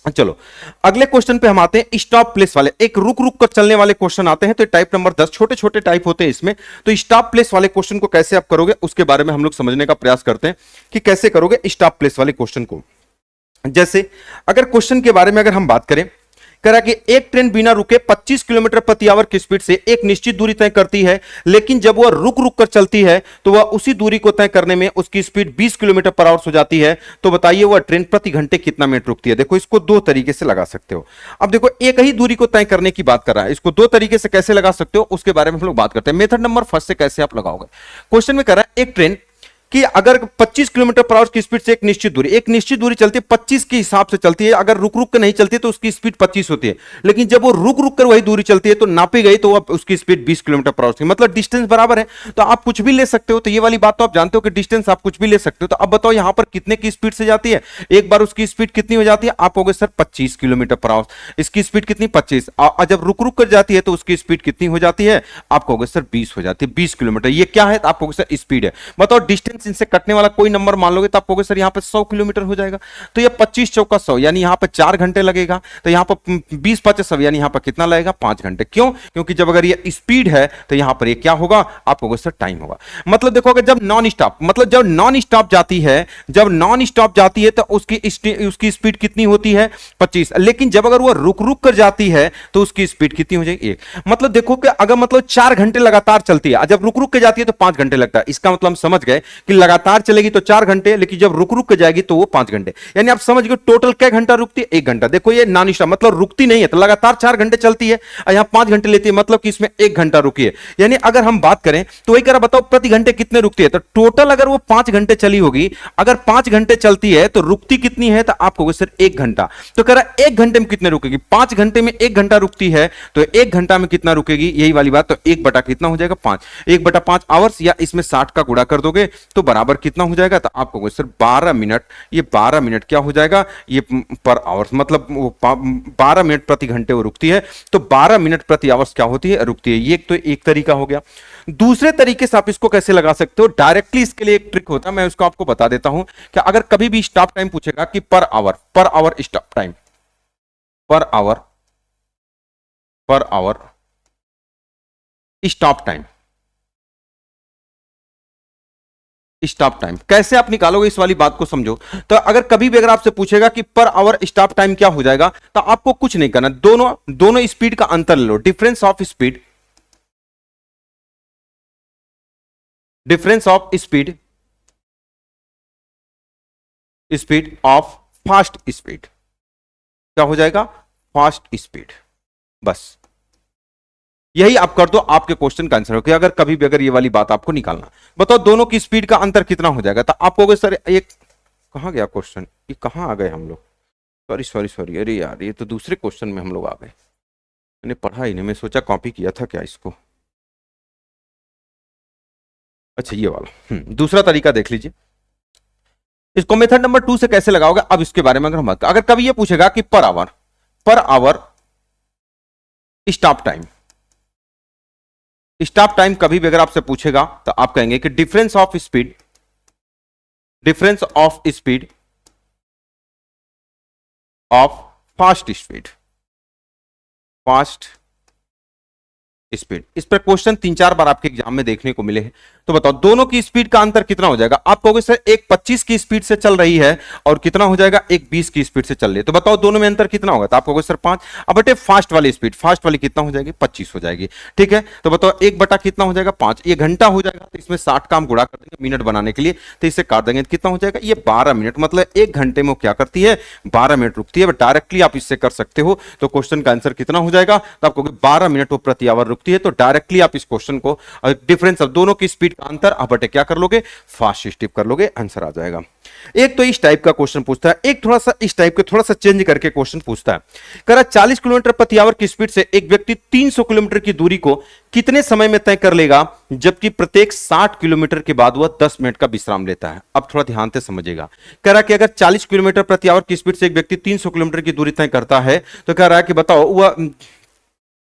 Speaker 1: चलो अगले क्वेश्चन पे हम आते हैं, स्टॉप प्लेस वाले, एक रुक रुक कर चलने वाले क्वेश्चन आते हैं, तो टाइप नंबर 10 छोटे छोटे टाइप होते हैं इसमें, तो स्टॉप प्लेस वाले क्वेश्चन को कैसे आप करोगे उसके बारे में हम लोग समझने का प्रयास करते हैं कि कैसे करोगे स्टॉप प्लेस वाले क्वेश्चन को। जैसे अगर क्वेश्चन के बारे में अगर हम बात करें, करा कि एक ट्रेन बिना रुके 25 किलोमीटर प्रति आवर की स्पीड से एक निश्चित दूरी तय करती है, लेकिन जब वह रुक रुक कर चलती है तो वह उसी दूरी को तय करने में उसकी स्पीड 20 किलोमीटर पर आवर हो जाती है, तो बताइए वह ट्रेन प्रति घंटे कितना मिनट रुकती है। देखो इसको 2 तरीके से लगा सकते हो। अब देखो एक ही दूरी को तय करने की बात कर रहा है, इसको 2 तरीके से कैसे लगा सकते हो उसके बारे में हम लोग बात करते हैं। मेथड नंबर फर्स्ट से कैसे आप लगाओगे, क्वेश्चन में कर रहा है एक ट्रेन कि अगर 25 किलोमीटर पर आवर की स्पीड से एक निश्चित दूरी चलती है, 25 के हिसाब से चलती है, अगर रुक रुक कर नहीं चलती है तो उसकी स्पीड 25 होती है, लेकिन जब वो रुक रुक कर वही दूरी चलती है तो नापी गई तो उसकी स्पीड 20 किलोमीटर पर आवर की, मतलब डिस्टेंस बराबर है, तो आप कुछ भी ले सकते हो। तो ये वाली बात तो आप जानते हो कि डिस्टेंस आप कुछ भी ले सकते हो। तो अब बताओ यहां पर कितने की स्पीड से जाती है, एक बार उसकी स्पीड कितनी हो जाती है, आप कहोगे सर 25 किलोमीटर पर आवर, इसकी स्पीड कितनी 25, जब रुक रुक कर जाती है तो उसकी स्पीड कितनी हो जाती है, आप कहोगे सर 20 हो जाती है, 20 किलोमीटर। ये क्या है, तो आप कहोगे सर स्पीड है। बताओ डिस्टेंस इनसे कटने वाला कोई नंबर मान लोगे तो आप कहोगे सर यहां पे 100 किलोमीटर हो जाएगा, तो ये 25 चौका 100 यानी यहां पे 4 घंटे लगेगा, तो यहां पर 20 5 100 यानी यहां पर कितना लगेगा 5 घंटे। क्यों, क्योंकि जब अगर ये स्पीड है तो यहां पर ये क्या होगा, आप कहोगे सर टाइम होगा। मतलब देखो अगर जब नॉन स्टॉप, मतलब जब नॉन स्टॉप जाती है, जब नॉन स्टॉप जाती है तो उसकी स्पीड कितनी होती है 25, लेकिन जब अगर वो रुक रुक कर जाती है तो उसकी स्पीड कितनी हो जाएगी 1। मतलब देखो कि अगर मतलब 4 घंटे लगातार चलती है, जब रुक रुक के जाती है तो 5 घंटे लगता है, इसका मतलब हम समझ गए कि लगातार चलेगी तो 4 घंटे, लेकिन जब रुक रुक के जाएगी तो वो 5 घंटे, यानी आप समझ गए टोटल क्या घंटा रुकती है 1 घंटा। देखो ये नॉन स्टॉप मतलब रुकती नहीं है, तो लगातार 4 घंटे चलती है, यहां 5 घंटे लेती है, मतलब कि इसमें 1 घंटा रुकी है। यानी अगर हम बात करें तो वही कह रहा बताओ प्रति घंटे कितने रुकती है, तो टोटल अगर वो 5 घंटे चली होगी, अगर 5 घंटे चलती है तो रुकती कितनी है, तो आप कहोगे सर 1 घंटा। तो कह रहा 1 घंटे में कितने रुकेगी, 5 घंटे में 1 घंटा रुकती है, तो 1 घंटा में कितना रुकेगी, यही वाली बात। तो 1 बटा कितना हो जाएगा 5, 1 बटा 5 आवर्स, या इसमें 60 का गुणा कर दोगे तो बराबर कितना हो जाएगा, तो आप कहोगे सर 12 मिनट। ये 12 मिनट क्या हो जाएगा, ये पर आवर्स, मतलब वो 12 मिनट प्रति घंटे वो रुकती है, तो 12 मिनट प्रति आवर्स क्या होती है, रुकती है। ये तो एक तरीका हो गया। दूसरे तरीके से आप इसको कैसे लगा सकते हो, डायरेक्टली इसके लिए एक ट्रिक होता है, मैं उसको आपको बता देता हूं कि अगर कभी भी स्टॉप टाइम पूछेगा कि per hour stop time, per hour stop time, stop time कैसे आप निकालोगे इस वाली बात को समझो। तो अगर कभी भी अगर आपसे पूछेगा कि पर आवर स्टॉप टाइम क्या हो जाएगा, तो आपको कुछ नहीं करना, दोनों स्पीड का अंतर ले लो, difference of speed, speed of fast speed, क्या हो जाएगा फास्ट स्पीड, बस यही आप कर दो, आपके क्वेश्चन का आंसर हो गया। अगर कभी भी अगर ये वाली बात आपको निकालना, बताओ दोनों की स्पीड का अंतर कितना हो जाएगा, तो आप कहोगे सर एक कहां गया क्वेश्चन, ये कहां आ गए हम लोग, सॉरी, अरे यार ये तो दूसरे क्वेश्चन में हम लोग आ गए, मैंने पढ़ा ही नहीं, मैं सोचा कॉपी किया था क्या इसको। अच्छा ये वाला दूसरा तरीका देख लीजिए, इसको मेथड नंबर 2 से कैसे लगाओगे। अब इसके बारे में अगर हम बात, अगर कभी ये पूछेगा कि per hour stop time, stop time कभी भी अगर आपसे पूछेगा तो आप कहेंगे कि difference of speed of fast speed. इस पर क्वेश्चन 3-4 बार आपके एग्जाम में देखने को मिले हैं। तो बताओ दोनों की स्पीड का अंतर कितना हो जाएगा। आप कहोगे सर एक 25 की स्पीड से चल रही है और कितना हो जाएगा, एक 20 की स्पीड से चल रही है, तो बताओ दोनों में अंतर कितना होगा। तो आप कहोगे सर 5। अब बेटे फास्ट वाली कितना हो जाएगी, 25 हो जाएगी। ठीक है, तो बताओ 1 बटा कितना हो जाएगा, 5। ये घंटा हो जाएगा तो इसमें 60 काम गुणा कर देंगे मिनट बनाने के लिए, तो इसे काट देंगे तो कितना हो जाएगा, ये 12 मिनट। मतलब 1 घंटे में क्या करती है, 12 मिनट रुकती है। डायरेक्टली आप इससे कर सकते हो। तो क्वेश्चन का आंसर कितना हो जाएगा, तो आप कहोगे 12 मिनट वो प्रति आवर रुकती है। तो डायरेक्टली आप इस क्वेश्चन को डिफरेंस ऑफ दोनों की स्पीड का अंतर अब बटे क्या कर लोगे, फास्ट स्टेप कर लोगे, आंसर आ जाएगा। एक तो इस टाइप का क्वेश्चन पूछता है, एक थोड़ा सा इस टाइप के थोड़ा सा चेंज करके क्वेश्चन पूछता है। कह रहा 40 किलोमीटर प्रति आवर की स्पीड से एक व्यक्ति 300 किलोमीटर की दूरी को कितने समय में तय कर लेगा, जबकि प्रत्येक 60 किलोमीटर के बाद वह 10 मिनट का विश्राम लेता है। अब थोड़ा ध्यान से समझिएगा। कह रहा कि अगर 40 किलोमीटर प्रति आवर की स्पीड से एक व्यक्ति 300 किलोमीटर की दूरी तय करता है, तो कह रहा है कि बताओ वह,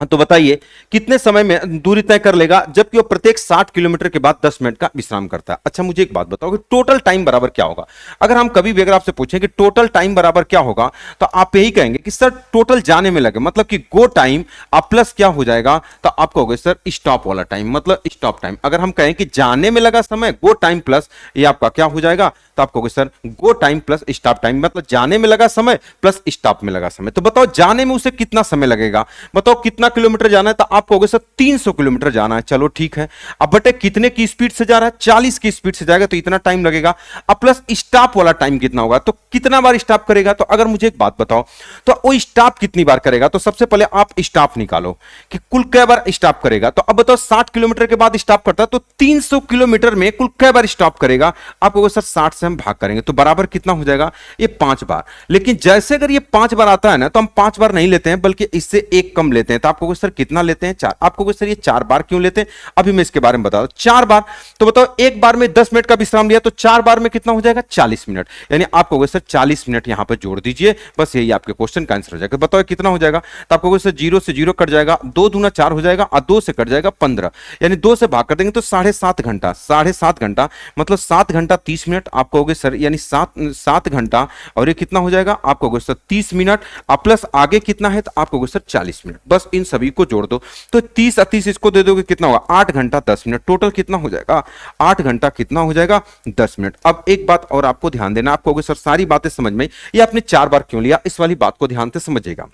Speaker 1: तो बताइए कितने समय में दूरी तय कर लेगा, जबकि वो प्रत्येक 60 किलोमीटर के बाद 10 मिनट का विश्राम करता है। अच्छा मुझे एक बात बताओ कि टोटल टाइम बराबर क्या होगा। अगर हम कभी भी अगर आपसे पूछें कि टोटल टाइम बराबर क्या होगा, तो आप यही कहेंगे कि सर टोटल जाने में लगे, मतलब कि गो टाइम अब प्लस क्या हो जाएगा, तो आप कहोगे सर स्टॉप वाला टाइम, मतलब स्टॉप टाइम। अगर हम कहें कि जाने में लगा समय, गो टाइम प्लस ये आपका क्या हो जाएगा, तो आप कहोगे सर गो टाइम प्लस स्टॉप टाइम, मतलब जाने में लगा समय प्लस स्टॉप में लगा समय। तो बताओ जाने में उसे कितना समय लगेगा, बताओ कितना किलोमीटर जाना है, तो आप कहोगे सर 300 किलोमीटर जाना है। चलो ठीक है, अब बटे कितने की स्पीड से जा रहा है, 40 की स्पीड से जाएगा तो इतना टाइम लगेगा। अब प्लस स्टॉप वाला टाइम कितना होगा, तो कितना बार स्टॉप करेगा। तो अगर मुझे एक बात बताओ तो वो स्टॉप कितनी बार करेगा, तो सबसे पहले आप स्टॉप निकालो कि कुल कै बार स्टॉप करेगा। तो अब बताओ 60 किलोमीटर के बाद स्टॉप करता है, तो 300 किलोमीटर में कुल कै बार स्टॉप करेगा। आप कहोगे सर 60 से हम भाग करेंगे, तो बराबर कितना हो जाएगा, ये 5 बार। लेकिन जैसे अगर ये 5 बार आता है ना, तो हम 5 बार नहीं लेते हैं बल्कि इससे एक कम लेते हैं। तो आप कहोगे सर कितना लेते हैं, 4। आप कहोगे सर ये 4 बार क्यों लेते हैं, अभी मैं इसके बारे में बता दूं। 4 बार, तो बताओ एक बार में 10 मिनट का विश्राम लिया, तो 4 बार में कितना हो जाएगा, 40 मिनट। यानी आप कहोगे सर 40 मिनट यहां पर जोड़ दीजिए, बस यही आपके क्वेश्चन का आंसर हो जाएगा। बताओ कितना हो जाएगा, तो आप कहोगे सर 0 से 0 कट जाएगा, 2 दूना 4 हो जाएगा और 2 से कट जाएगा 15, यानी 2 से भाग कर देंगे तो 7.5 घंटा। 7.5 घंटा मतलब 7 घंटा 30 मिनट। आप कहोगे सर यानी 7 घंटा और ये कितना हो जाएगा, आप कहोगे सर 30 मिनट और प्लस आगे कितना है, तो आप कहोगे सर 40 मिनट। बस इन सभी को जोड़ दो, तो 30 और 30 इसको दे दोगे कितना होगा, 8 घंटा 10 मिनट। टोटल कितना हो जाएगा, 8 घंटा कितना हो जाएगा, 10 मिनट। अब एक बात और आपको ध्यान देना, आप कहोगे सर सारी बातें समझ में, ये आपने 4 बार क्यों लिया, इस वाली बात को ध्यान से समझिएगा।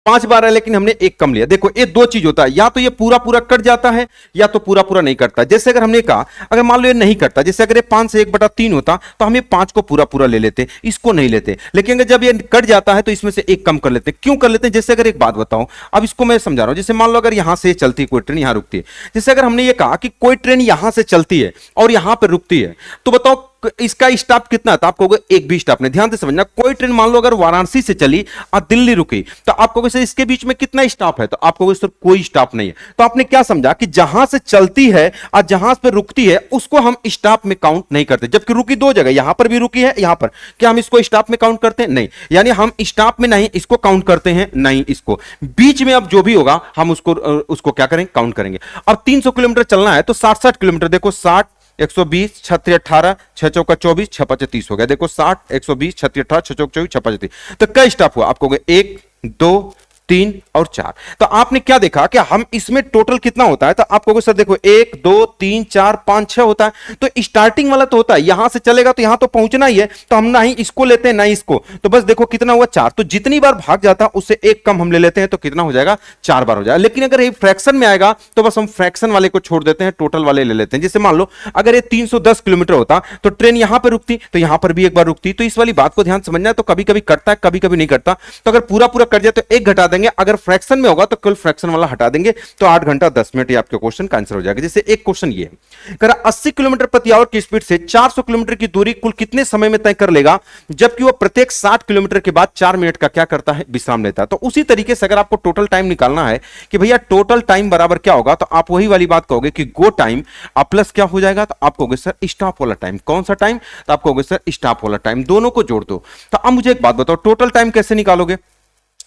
Speaker 1: 5 बार है लेकिन हमने एक कम लिया। देखो ये 2 चीज होता है, या तो ये पूरा पूरा कट जाता है या तो पूरा पूरा नहीं कटता। जैसे अगर हमने कहा अगर मान लो ये नहीं कटता, जैसे अगर ये 5 से 1/3 होता तो हम ये 5 को पूरा पूरा ले लेते, इसको नहीं लेते। लेकिन अगर जब ये कट जाता है तो इसमें से एक कम कर लेते हैं। क्यों कर लेते हैं, जैसे अगर एक बात बताऊं, अब इसको मैं समझा रहा हूं। जैसे मान लो अगर यहां से चलती है कोई ट्रेन, यहां रुकती है। जैसे अगर हमने ये कहा कि कोई ट्रेन यहां से चलती है और यहां पर रुकती है, तो बताओ इसका स्टॉप कितना था, आप कहोगे एक भी स्टॉप नहीं। ध्यान से समझना, कोई ट्रेन मान लो अगर वाराणसी से चली और दिल्ली रुकी, तो आप कहोगे सर इसके बीच में कितना स्टॉप है, तो आप कहोगे सर कोई स्टॉप नहीं है। तो आपने क्या समझा कि जहां से चलती है और जहां पर रुकती है उसको हम स्टॉप में काउंट नहीं करते। जबकि रुकी 2 जगह, यहां पर भी रुकी है, यहां पर, क्या हम इसको स्टॉप में काउंट करते हैं, नहीं। यानी हम स्टॉप में नहीं इसको काउंट करते हैं, नहीं इसको। बीच में अब जो भी होगा हम उसको क्या करेंगे, काउंट करेंगे। अब 300 किलोमीटर चलना है तो 60 किलोमीटर, देखो 60 120 36 18 6 चौका 24 6 5 30 हो गया। देखो 60 120 36 18 6 चौका 24 6 5 30, तो कई स्टॉप हुआ, आप कहोगे 1 2 3 और 4। तो आपने क्या देखा कि हम इसमें टोटल कितना होता है, तो आप कहोगे सर देखो 1 2 3 4 5 6 होता है। तो स्टार्टिंग वाला तो होता है, यहां से चलेगा तो यहां तो पहुंचना ही है, तो हम ना ही इसको लेते हैं ना ही इसको। तो बस देखो कितना हुआ 4। तो जितनी बार भाग जाता है उससे एक कम हम ले लेते हैं, तो कितना हो जाएगा, 4 बार हो जाएगा। लेकिन अगर ये फ्रैक्शन में आएगा तो बस हम फ्रैक्शन वाले को छोड़ देते हैं, टोटल वाले ले लेते हैं। जैसे मान लो अगर ये 310 किलोमीटर होता तो ट्रेन यहां पर रुकती तो यहां पर भी एक बार रुकती। तो इस वाली बात को ध्यान समझना है। तो कभी कभी कटता है, कभी कभी नहीं कटता। तो अगर पूरा पूरा कट जाए तो एक घटा देंगे, अगर फ्रैक्शन में होगा तो कुल फ्रैक्शन वाला हटा देंगे, तो 8 घंटा 10 मिनट ये आपके क्वेश्चन का आंसर हो जाएगा। जैसे एक क्वेश्चन ये है, कह रहा 80 किलोमीटर प्रति आवर की स्पीड से 400 किलोमीटर की दूरी कुल कितने समय में तय कर लेगा, जबकि वह प्रत्येक 60 किलोमीटर के बाद 4 मिनट का क्या करता है, विश्राम लेता है। तो उसी तरीके से अगर आपको टोटल टाइम निकालना है कि भैया टोटल टाइम बराबर क्या होगा, तो आप वही वाली बात कहोगे कि गो टाइम अब प्लस क्या हो जाएगा, तो आप कहोगे सर स्टॉप वाला टाइम। कौन सा टाइम, तो आप कहोगे सर स्टॉप वाला टाइम। दोनों को जोड़ दो। तो अब मुझे एक बात बताओ, टोटल टाइम कैसे निकालोगे।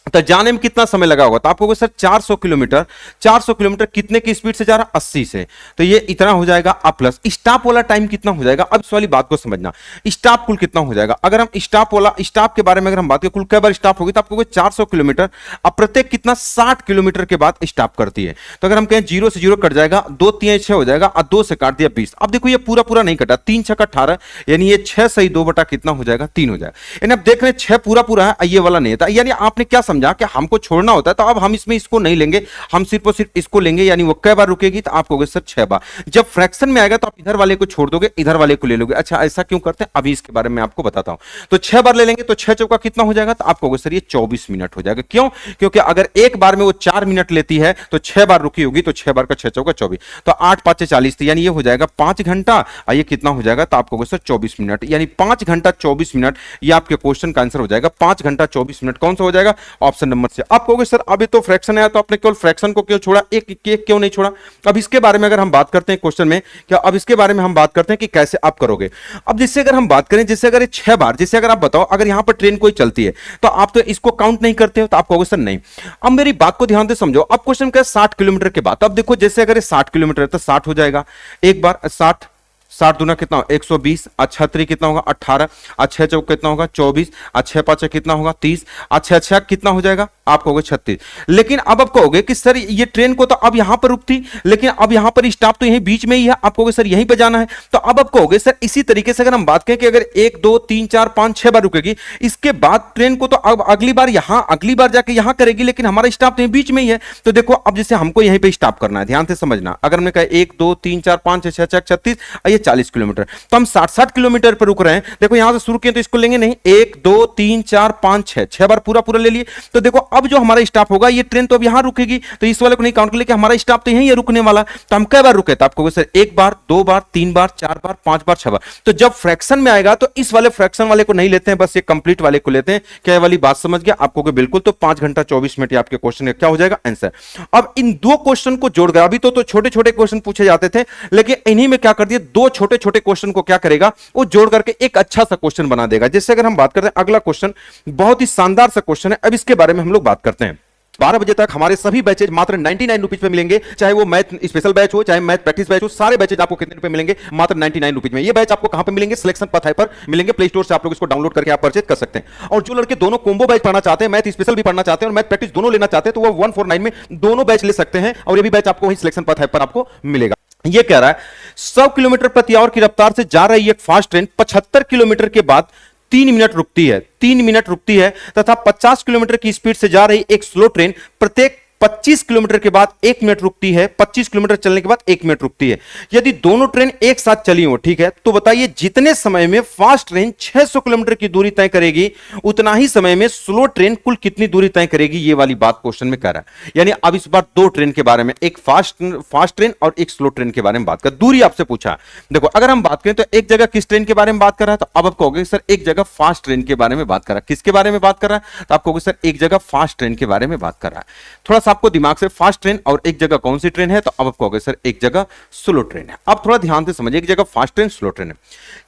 Speaker 1: तो जाने में कितना समय लगा होगा, तो आप कहोगे सर 400 किलोमीटर, 400 किलोमीटर कितने की स्पीड से जा रहा, 80 से, तो ये इतना हो जाएगा। अब प्लस स्टॉप वाला टाइम कितना हो जाएगा, अब इस वाली बात को समझना, स्टॉप कुल कितना हो जाएगा। अगर हम स्टॉप वाला, स्टॉप के बारे में अगर हम बात करें कुल कै बार स्टॉप होगी, तो आप कहोगे 400 किलोमीटर, अब प्रत्येक कितना 60 किलोमीटर के बाद स्टॉप करती है। तो अगर हम कहें 0 से 0 कट जाएगा, 2 3 6 हो जाएगा, और 2 से काट दिया 20। अब देखो ये पूरा पूरा नहीं कटा, 3 6 18, यानी ये 6 सही 2 बटा कितना हो जाएगा, 3 हो जाएगा। यानी अब देख रहे हैं 6 पूरा पूरा है, ये वाला नहीं था। यानी आपने क्या समझा कि हमको छोड़ना होता है, तो अब हम इसमें इसको नहीं लेंगे, हम सिर्फ और सिर्फ इसको लेंगे, यानी वो कै बार रुकेगी, तो आप कहोगे सर 6 बार। जब फ्रैक्शन में आएगा तो आप इधर वाले को छोड़ दोगे, इधर वाले को ले लोगे। अच्छा ऐसा क्यों करते हैं, अभी इसके बारे में आपको बताता हूं। तो 6 बार ले लेंगे, तो 6 चौका कितना हो जाएगा, तो आप कहोगे सर ये 24 मिनट हो जाएगा। क्यों, क्योंकि अगर एक बार में वो 4 मिनट लेती है, तो 6 बार रुकी होगी, तो 6 बार का 6 चौका 24, तो 8 5 40, यानी ये हो जाएगा 5 घंटा, ये कितना हो जाएगा, तो आप कहोगे सर 24 मिनट, यानी 5 घंटा 24 मिनट, ये आपके क्वेश्चन का आंसर हो जाएगा। 5 घंटा 24 मिनट कौन सा हो जाएगा, ऑप्शन नंबर से। आप कहोगे सर अभी तो फ्रैक्शन है, तो आपने केवल फ्रैक्शन को क्यों छोड़ा, एक क्यों नहीं छोड़ा। अब इसके बारे में अगर हम बात करते हैं क्वेश्चन में, क्या अब इसके बारे में हम बात करते हैं कि कैसे आप करोगे। अब जिससे अगर हम बात करें, जिससे अगर 6 बार, जिससे अगर आप बताओ अगर यहां पर ट्रेन कोई चलती है, तो आप तो इसको काउंट नहीं करते हो, तो आप कहोगे सर नहीं। अब मेरी बात को ध्यान से समझो, अब क्वेश्चन क्या है 60 किलोमीटर के बाद। अब देखो जैसे अगर 60 किलोमीटर है, तो 60 हो जाएगा एक बार, 60 60 दूना कितना होगा 120, अच्छा 3 कितना होगा 18, अच्छा चौक कितना होगा 24, अच्छा 5 कितना होगा 30, अच्छा अच्छा कितना हो जाएगा, आप कहोगे 36। लेकिन अब आप कहोगे कि सर ये ट्रेन को तो अब यहां पर रुकती, लेकिन अब यहां पर स्टॉप तो यहीं बीच में ही है, आप कहोगे सर यहीं पे जाना है। तो अब आप कहोगे सर इसी तरीके से अगर हम बात करें कि अगर 1 2 3 4 5 6 बार रुकेगी, इसके बाद ट्रेन को तो अब अगली बार जाके यहां करेगी, लेकिन हमारा स्टॉप तो यहीं बीच में ही है। तो देखो अब जैसे हमको यहीं पे स्टॉप करना है, ध्यान से समझना। अगर हमने कहा 1 2 3 4 5 6 7 36, ये 40 किलोमीटर, तो हम 60 किलोमीटर पर रुक रहे हैं। देखो यहां से शुरू किए तो इसको लेंगे नहीं, 1 2 3 4 5 6 6 बार पूरा पूरा ले लिए। तो देखो अब जो हमारा स्टॉप होगा, ये ट्रेन तो अब यहां रुकेगी, तो इस वाले को नहीं काउंट कर ले कि हमारा स्टॉप तो यहीं है रुकने वाला। तो हम कई बार रुके, तो आपको सर 1 बार 2 बार 3 बार 4 बार 5 बार 6 बार। तो जब फ्रैक्शन में आएगा तो इस वाले फ्रैक्शन वाले को नहीं लेते हैं, बस ये कंप्लीट वाले को लेते हैं। क्या वाली बात समझ गया आपको कि बिल्कुल। तो 5 घंटा 24 मिनट आपके क्वेश्चन का क्या हो जाएगा आंसर। अब इन दो क्वेश्चन को जोड़कर, अभी तो छोटे छोटे क्वेश्चन पूछे जाते थे, लेकिन इन्हीं में क्या कर दिया, दो छोटे छोटे क्वेश्चन को क्या करेगा, वो जोड़ करके एक अच्छा सा क्वेश्चन बना देगा। जैसे अगर हम बात करते हैं अगला क्वेश्चन, बहुत ही शानदार सा क्वेश्चन है। अब इसके बारे में हम लोग बात करते हैं। 12 बजे तक हमारे सभी बैचेज मात्र 99 रुपीज पे मिलेंगे, चाहे वो मैथ स्पेशल बैच हो, चाहे मैथ प्रैक्टिस बैच हो, सारे बैचेज आपको कितने रुपए मिलेंगे, मात्र 99 रुपीज में। ये बैच आपको कहां पे मिलेंगे, सिलेक्शन पथ पर मिलेंगे, प्ले स्टोर से आप लोग इसको डाउनलोड करके आप परचेज कर सकते हैं। और जो लड़के दोनों कॉम्बो बैच पढ़ना चाहते हैं, मैथ स्पेशल भी पढ़ना चाहते हैं और मैथ प्रैक्टिस दोनों लेना चाहते हैं, तो वो 149 में दोनों बैच ले सकते हैं। और ये भी बैच आपको वही सिलेक्शन पथ पर आपको मिलेगा। ये कह रहा है 100 किलोमीटर प्रति आवर की रफ्तार से जा रही एक फास्ट ट्रेन 75 किलोमीटर के बाद 3 मिनट रुकती है, 3 मिनट रुकती है, तथा 50 किलोमीटर की स्पीड से जा रही एक स्लो ट्रेन प्रत्येक 25 किलोमीटर के बाद 1 मिनट रुकती है, 25 किलोमीटर चलने के बाद 1 मिनट रुकती है। यदि दोनों ट्रेन एक साथ चली हो, ठीक है, तो बताइए जितने समय में फास्ट ट्रेन 600 किलोमीटर की दूरी तय करेगी, उतना ही समय में स्लो ट्रेन कुल कितनी दूरी तय करेगी। ये वाली बात क्वेश्चन में कह रहा है। यानी अब इस बार दो ट्रेन के बारे में, एक फास्ट ट्रेन और एक स्लो ट्रेन के बारे में बात कर, दूरी आपसे पूछा। देखो अगर हम बात करें तो एक जगह किस ट्रेन के बारे में बात कर रहा है, तो अब आप कहोगे सर एक जगह फास्ट ट्रेन के बारे में बात कर रहा है। किसके बारे में बात कर रहा है, तो आप कहोगे सर एक जगह फास्ट ट्रेन के बारे में बात कर रहा है। थोड़ा सा आपको दिमाग से, फास्ट ट्रेन और एक जगह कौन सी ट्रेन है, तो अब आप कहोगे सर एक जगह स्लो ट्रेन है। अब थोड़ा ध्यान से समझिए, एक जगह फास्ट ट्रेन स्लो ट्रेन है।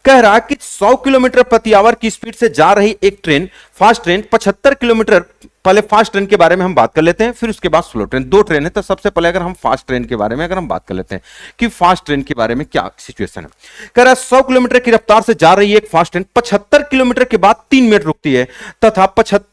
Speaker 1: कह रहा है कि 100 किलोमीटर प्रति आवर की स्पीड से जा रही एक ट्रेन फास्ट ट्रेन 75 किलोमीटर, पहले फास्ट ट्रेन के बारे में हम बात कर लेते हैं, फिर उसके बाद स्लो ट्रेन। दो ट्रेन है, तो सबसे पहले अगर हम फास्ट ट्रेन के बारे में अगर हम बात कर लेते हैं कि फास्ट ट्रेन के बारे में क्या सिचुएशन है। कह रहा है 100 किलोमीटर की रफ्तार से जा रही एक फास्ट ट्रेन 75 किलोमीटर के बाद 3 मिनट रुकती है, तथा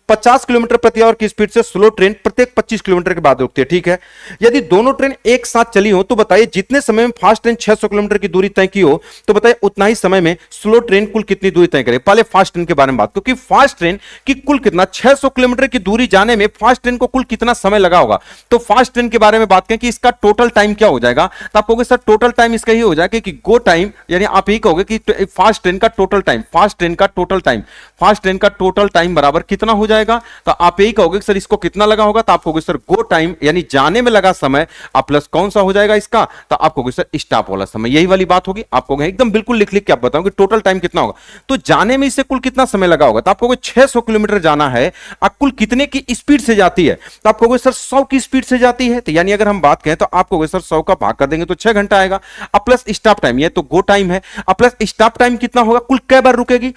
Speaker 1: 50 किलोमीटर प्रति आवर की स्पीड से स्लो ट्रेन प्रत्येक 25 किलोमीटर के बाद रुकती है, ठीक है। यदि दोनों ट्रेन एक साथ चली हो, तो बताइए जितने समय में फास्ट ट्रेन 600 किलोमीटर की दूरी तय की हो, तो बताइए उतना ही समय में स्लो ट्रेन कुल कितनी दूरी तय करे। पहले फास्ट ट्रेन के बारे में बात, क्योंकि फास्ट ट्रेन की कुल कितना 600 किलोमीटर की दूरी जाने में फास्ट ट्रेन को कुल कितना समय लगा होगा। तो फास्ट ट्रेन के बारे में बात करें कि इसका टोटल टाइम क्या हो जाएगा, तो आप कहोगे सर टोटल टाइम इसका ही हो जाएगा कि गो टाइम, यानी आप यही कहोगे कि फास्ट ट्रेन का टोटल टाइम, फास्ट ट्रेन का टोटल टाइम, फास्ट ट्रेन का टोटल टाइम बराबर कितना हो जाएगा, तो आप यही कहोगे सर इसको कितना लगा होगा, तो आप कहोगे सर गो टाइम यानी जाने में लगा समय आप प्लस कौन सा हो जाएगा इसका, तो आप कहोगे सर स्टॉप वाला समय। यही वाली बात होगी। आप कहोगे एकदम बिल्कुल लिख लिख के आप बताओगे टोटल टाइम कितना होगा, तो जाने में इससे कुल कितना समय लगा होगा, तो आप कहोगे 600 किलोमीटर जाना है, कुल कितने की स्पीड से जाती है, तो आप कहोगे सर 100 की स्पीड से जाती है, तो यानी अगर हम बात करें तो आप कहोगे सर 100 का भाग कर देंगे तो 6 घंटा आएगा। अब प्लस स्टॉप टाइम, ये तो गो टाइम है, अब प्लस स्टॉप टाइम कितना होगा, कुल कै बार रुकेगी,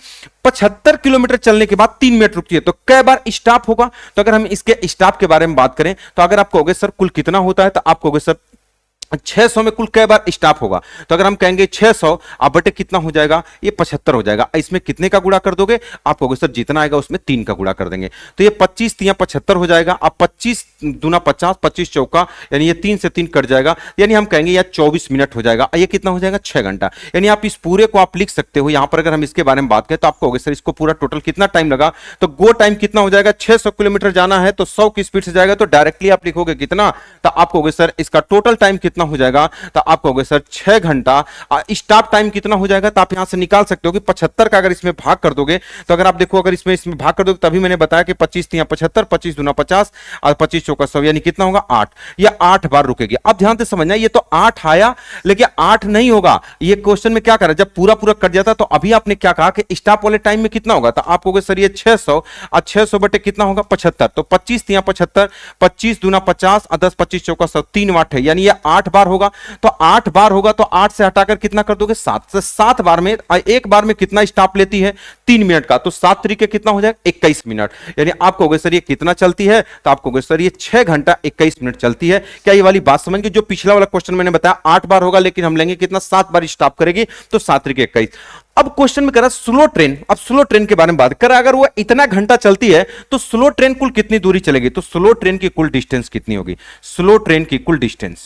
Speaker 1: 75 किलोमीटर चलने के बाद 3 मिनट रुकती है, तो कै बार स्टॉप होगा। तो अगर हम इसके स्टॉप के बारे में बात करें तो अगर आप कहोगे सर कुल कितना होता है, तो आप कहोगे सर 600 में कुल कै बार स्टॉप होगा, तो अगर हम कहेंगे 600 आप बटे कितना हो जाएगा, ये 75 हो जाएगा। इसमें कितने का गुणा कर दोगे, आप कहोगे सर जितना आएगा उसमें 3 का गुणा कर देंगे, तो ये 25 3 75 हो जाएगा। अब 25 दूना 50, 25 चौका, यानी ये 3 से 3 कट जाएगा, यानी हम कहेंगे यार 24 मिनट हो जाएगा। ये कितना हो जाएगा, 6 घंटा। यानी आप इस पूरे को आप लिख सकते हो। यहां पर अगर हम इसके बारे में बात करें तो आप कहोगे सर इसको पूरा टोटल कितना टाइम लगा, तो गो टाइम कितना हो जाएगा, 600 किलोमीटर जाना है तो 100 की स्पीड से जाएगा, तो डायरेक्टली आप लिखोगे कितना, तो आप कहोगे सर इसका टोटल टाइम कितना हो जाएगा, तो आप कहोगे सर 6 घंटा। स्टॉप टाइम कितना हो जाएगा, तो आप यहां से निकाल सकते हो कि 75 का अगर इसमें भाग कर दोगे, तो अगर आप देखो अगर इसमें भाग कर दोगे, तभी मैंने बताया कि 25 3 75, 25 दूना 50 और 25 चौका 100, यानी कितना होगा 8। ये 8 बार रुकेगी। अब ध्यान से समझना, ये तो 8 आया लेकिन 8 नहीं होगा। ये क्वेश्चन में क्या करा, जब पूरा पूरा कट जाता तो अभी आपने क्या कहा कि स्टॉप वाले टाइम में कितना होगा, तो आप कहोगे सर ये 600 और 600 बटे कितना होगा 75, तो 25 3 75, 25 दूना 50 और 10 25 चौका 100, 3 वाट है, यानी ये 8 बार होगा। तो 8 बार होगा तो 8 से हटाकर कितना कर दोगे 7 से, 7 बार में एक बार में कितना स्टॉप लेती है 3 मिनट का, तो 7 तरीके कितना हो जाएगा 21 मिनट। यानी आप कहोगे सर ये कितना चलती है, तो आप कहोगे सर ये 6 घंटा 21 मिनट चलती है। क्या ये वाली बात समझ गए, जो पिछला वाला क्वेश्चन मैंने बताया 8 बार होगा लेकिन हम लेंगे कितना 7 बार स्टॉप करेगी, तो 7 तरीके 21। अब क्वेश्चन में करा स्लो ट्रेन, अब स्लो ट्रेन के बारे में बात करा, अगर वो इतना घंटा चलती है तो स्लो ट्रेन कुल कितनी दूरी चलेगी, तो स्लो ट्रेन की कुल डिस्टेंस कितनी होगी, स्लो ट्रेन की कुल डिस्टेंस,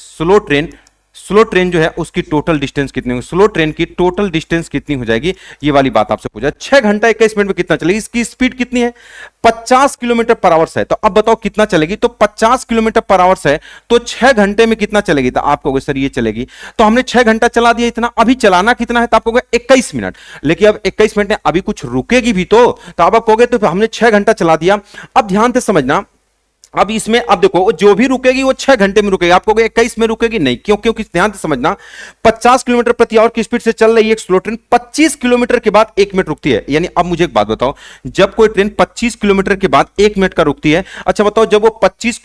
Speaker 1: स्लो ट्रेन जो है उसकी टोटल डिस्टेंस कितनी होगी, स्लो ट्रेन की टोटल डिस्टेंस कितनी हो जाएगी, ये वाली बात आपसे पूछा। 6 घंटा 21 मिनट में कितना चलेगी, इसकी स्पीड कितनी है 50 किलोमीटर पर आवर्स है, तो अब बताओ कितना चलेगी, तो 50 किलोमीटर पर आवर्स है तो 6 घंटे में कितना चलेगी, तो आप कहोगे सर ये चलेगी, तो हमने 6 घंटा चला दिया इतना, अभी चलाना कितना है, तो आप कहोगे 21 मिनट, लेकिन अब 21 मिनट में अभी कुछ रुकेगी भी तो अब आप कहोगे तो हमने 6 घंटा चला दिया। अब ध्यान से समझना, अब इसमें अब देखो जो भी रुकेगी वो 6 घंटे में रुकेगी, आप कहोगे 21 में रुकेगी, नहीं, क्यों, क्योंकि ध्यान से समझना 50 किलोमीटर प्रति आवर की स्पीड से चल रही है एक स्लो ट्रेन, 25 किलोमीटर के बाद 1 मिनट रुकती है। यानी अब मुझे एक बात बताओ, जब कोई ट्रेन 25 किलोमीटर के बाद 1 मिनट का रुकती है, अच्छा बताओ जब वो 50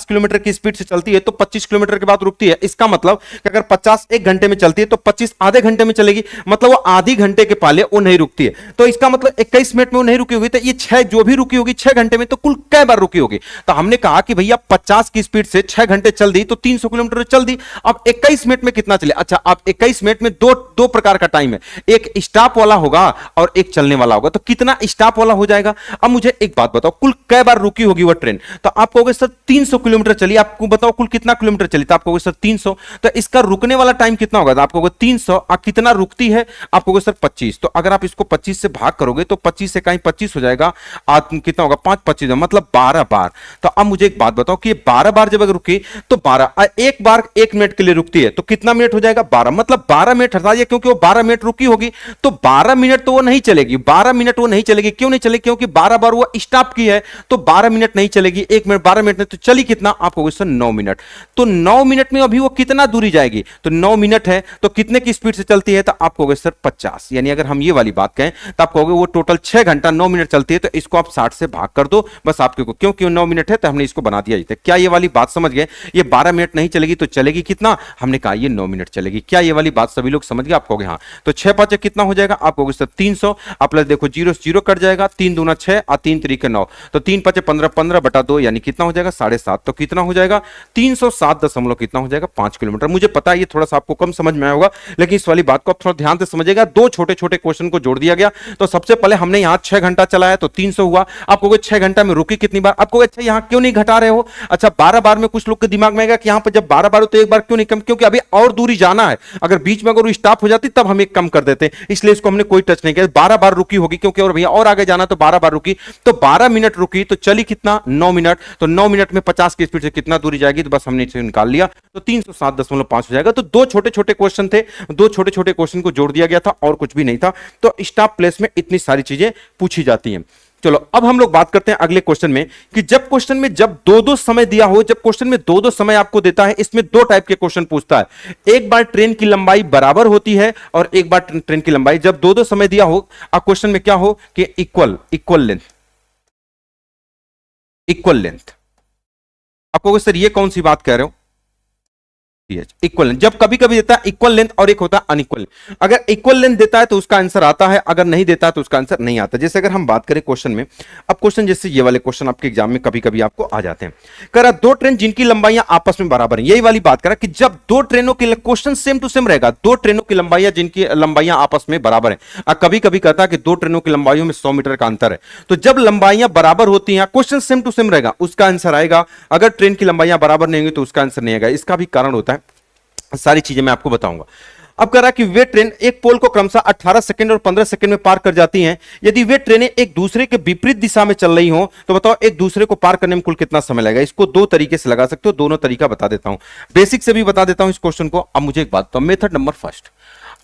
Speaker 1: किलोमीटर की स्पीड से चलती है तो 25 किलोमीटर के बाद रुकती है, इसका मतलब कि अगर 50 1 घंटे में चलती है तो 25 आधे घंटे में चलेगी, मतलब वो आधी घंटे के पहले वो नहीं रुकती है, तो इसका मतलब 21 मिनट में वो नहीं रुकी होगी, तो ये 6 जो भी रुकी होगी 6 घंटे में, तो कुल कै बार रुकी होगी, तो हमने कहा कि भैया 50 की स्पीड से 6 घंटे चल दी तो 300 किलोमीटर चल दी। अब 21 मिनट में कितना चले, अच्छा अब 21 मिनट में दो प्रकार का टाइम है, एक स्टॉप वाला होगा और एक चलने वाला होगा, तो कितना स्टॉप वाला हो जाएगा। अब मुझे एक बात बताओ, कुल कै बार रुकी होगी वो ट्रेन, तो आप कहोगे सर 300 किलोमीटर चली, आपको बताओ कुल कितना किलोमीटर चली, तो आप कहोगे सर 300, तो इसका रुकने वाला टाइम कितना होगा, तो आप कहोगे 300, कितना रुकती है, आप कहोगे सर 25, तो अगर आप इसको 25 से भाग करोगे तो 25 से कहीं 25 हो जाएगा, कितना होगा 5 25 मतलब 12 बार। तो अब मुझे एक बात बताओ कि 12 बार जब अगर रुकी तो 12 एक बार 1 मिनट के लिए रुकती है तो कितना मिनट हो जाएगा 12, मतलब 12 मिनट हटा दिया क्योंकि वो 12 मिनट रुकी होगी, तो 12 मिनट तो वो नहीं चलेगी, 12 मिनट वो नहीं चलेगी, क्यों नहीं चलेगी, क्योंकि 12 बार वो स्टॉप की है, तो 12 मिनट नहीं चलेगी, 1 मिनट 12 मिनट में तो चली कितना, आप कहोगे सर 9 मिनट, तो 9 मिनट में अभी वो कितना दूरी जाएगी, तो 9 मिनट है तो कितने की स्पीड से चलती है, तो आप कहोगे सर 50, यानी अगर हम ये वाली बात कहें तो आप कहोगे वो टोटल 6 घंटा 9 मिनट चलती है, तो इसको आप 60 से भाग कर दो बस, आपके को क्योंकि 9 मिनट है तो हमने इसको बना दिया। क्या ये वाली बात समझ गए, ये 12 मिनट नहीं चलेगी तो चलेगी कितना, हमने कहा ये 9 मिनट चलेगी। क्या ये वाली बात सभी लोग समझ गए, आप कहोगे हाँ, तो 6 5 कितना हो जाएगा, आप कहोगे सर 300, आप प्लस देखो 0 0 कट जाएगा, 3 दूना 6 और 3 तरीके 9, तो 3 5 15 15 बटा 2 यानी कितना हो जाएगा 7.5, तो कितना हो जाएगा 307 दशमलव कितना हो जाएगा 5 किलोमीटर। मुझे पता है ये थोड़ा सा आपको कम समझ में आया होगा, लेकिन इस वाली बात को आप थोड़ा ध्यान से समझिएगा, दो छोटे छोटे क्वेश्चन को जोड़ दिया गया। तो सबसे पहले हमने यहाँ 6 घंटा चलाया तो 300 हुआ, आप कहोगे 6 घंटा में रुकी कितनी बार, आप कहोगे अच्छा यहाँ क्यों नहीं घटा रहे हो, अच्छा 12 बार में कुछ लोग के दिमाग में आएगा कि यहां पर जब 12 बार हो तो एक बार क्यों नहीं कम, क्योंकि अभी और दूरी जाना है, अगर बीच में अगर स्टॉप हो जाती तब हम एक कम कर देते, इसलिए इसको हमने कोई टच नहीं किया, 12 बार रुकी होगी क्योंकि और भैया और आगे जाना तो 12 बार रुकी, तो 12 मिनट रुकी तो चली कितना 9 मिनट, तो 9 मिनट में 50 की स्पीड से कितना दूरी जाएगी, तो बस हमने इसे निकाल लिया, तो 307.5 हो जाएगा। तो दो छोटे छोटे क्वेश्चन थे, दो छोटे छोटे क्वेश्चन को जोड़ दिया गया था और कुछ भी नहीं था। तो स्टॉप प्लेस में इतनी सारी चीजें पूछी जाती हैं। चलो अब हम लोग बात करते हैं अगले क्वेश्चन में कि जब क्वेश्चन में जब दो दो समय दिया हो, जब क्वेश्चन में दो दो समय आपको देता है, इसमें दो टाइप के क्वेश्चन पूछता है, एक बार ट्रेन की लंबाई बराबर होती है और एक बार ट्रेन की लंबाई, जब दो दो समय दिया हो, अब क्वेश्चन में क्या हो कि इक्वल लेंथ, इक्वल लेंथ। आपको कहोगे सर ये कौन सी बात कह रहे हो, इक्वल लेंथ। जब कभी कभी देता है इक्वल लेंथ और एक होता है अनइक्वल। अगर इक्वल लेंथ देता है तो उसका आंसर आता है, अगर नहीं देता है तो उसका आंसर नहीं आता। जैसे अगर हम बात करें क्वेश्चन में, अब क्वेश्चन जैसे ये वाले क्वेश्चन आपके एग्जाम में कभी कभी आपको आ जाते हैं। कह रहा दो ट्रेन जिनकी लंबाइयां आपस में बराबर हैं, यही वाली बात करा कि जब दो ट्रेनों की, क्वेश्चन सेम टू सेम रहेगा, दो ट्रेनों की लंबाइयां जिनकी लंबाइयां आपस में बराबर है। कभी कभी कहता है कि दो ट्रेनों की लंबाइयों में 100 मीटर का अंतर है, तो जब लंबाइयां बराबर होती हैं, क्वेश्चन सेम टू सेम रहेगा, उसका आंसर आएगा। अगर ट्रेन की लंबाइयां बराबर नहीं होंगी तो उसका आंसर नहीं आएगा। इसका भी कारण होता है, सारी चीजें मैं आपको बताऊंगा। अब कह रहा है कि वे ट्रेन एक पोल को क्रमशः 18 सेकंड और 15 सेकंड में पार कर जाती हैं। यदि वे ट्रेनें एक दूसरे के विपरीत दिशा में चल रही हो तो बताओ एक दूसरे को पार करने में कुल कितना समय लगेगा। इसको दो तरीके से लगा सकते हो, दोनों तरीका बता देता हूं, बेसिक से भी बता देता हूं इस क्वेश्चन को। अब मुझे एक बात बताओ, मेथड नंबर फर्स्ट,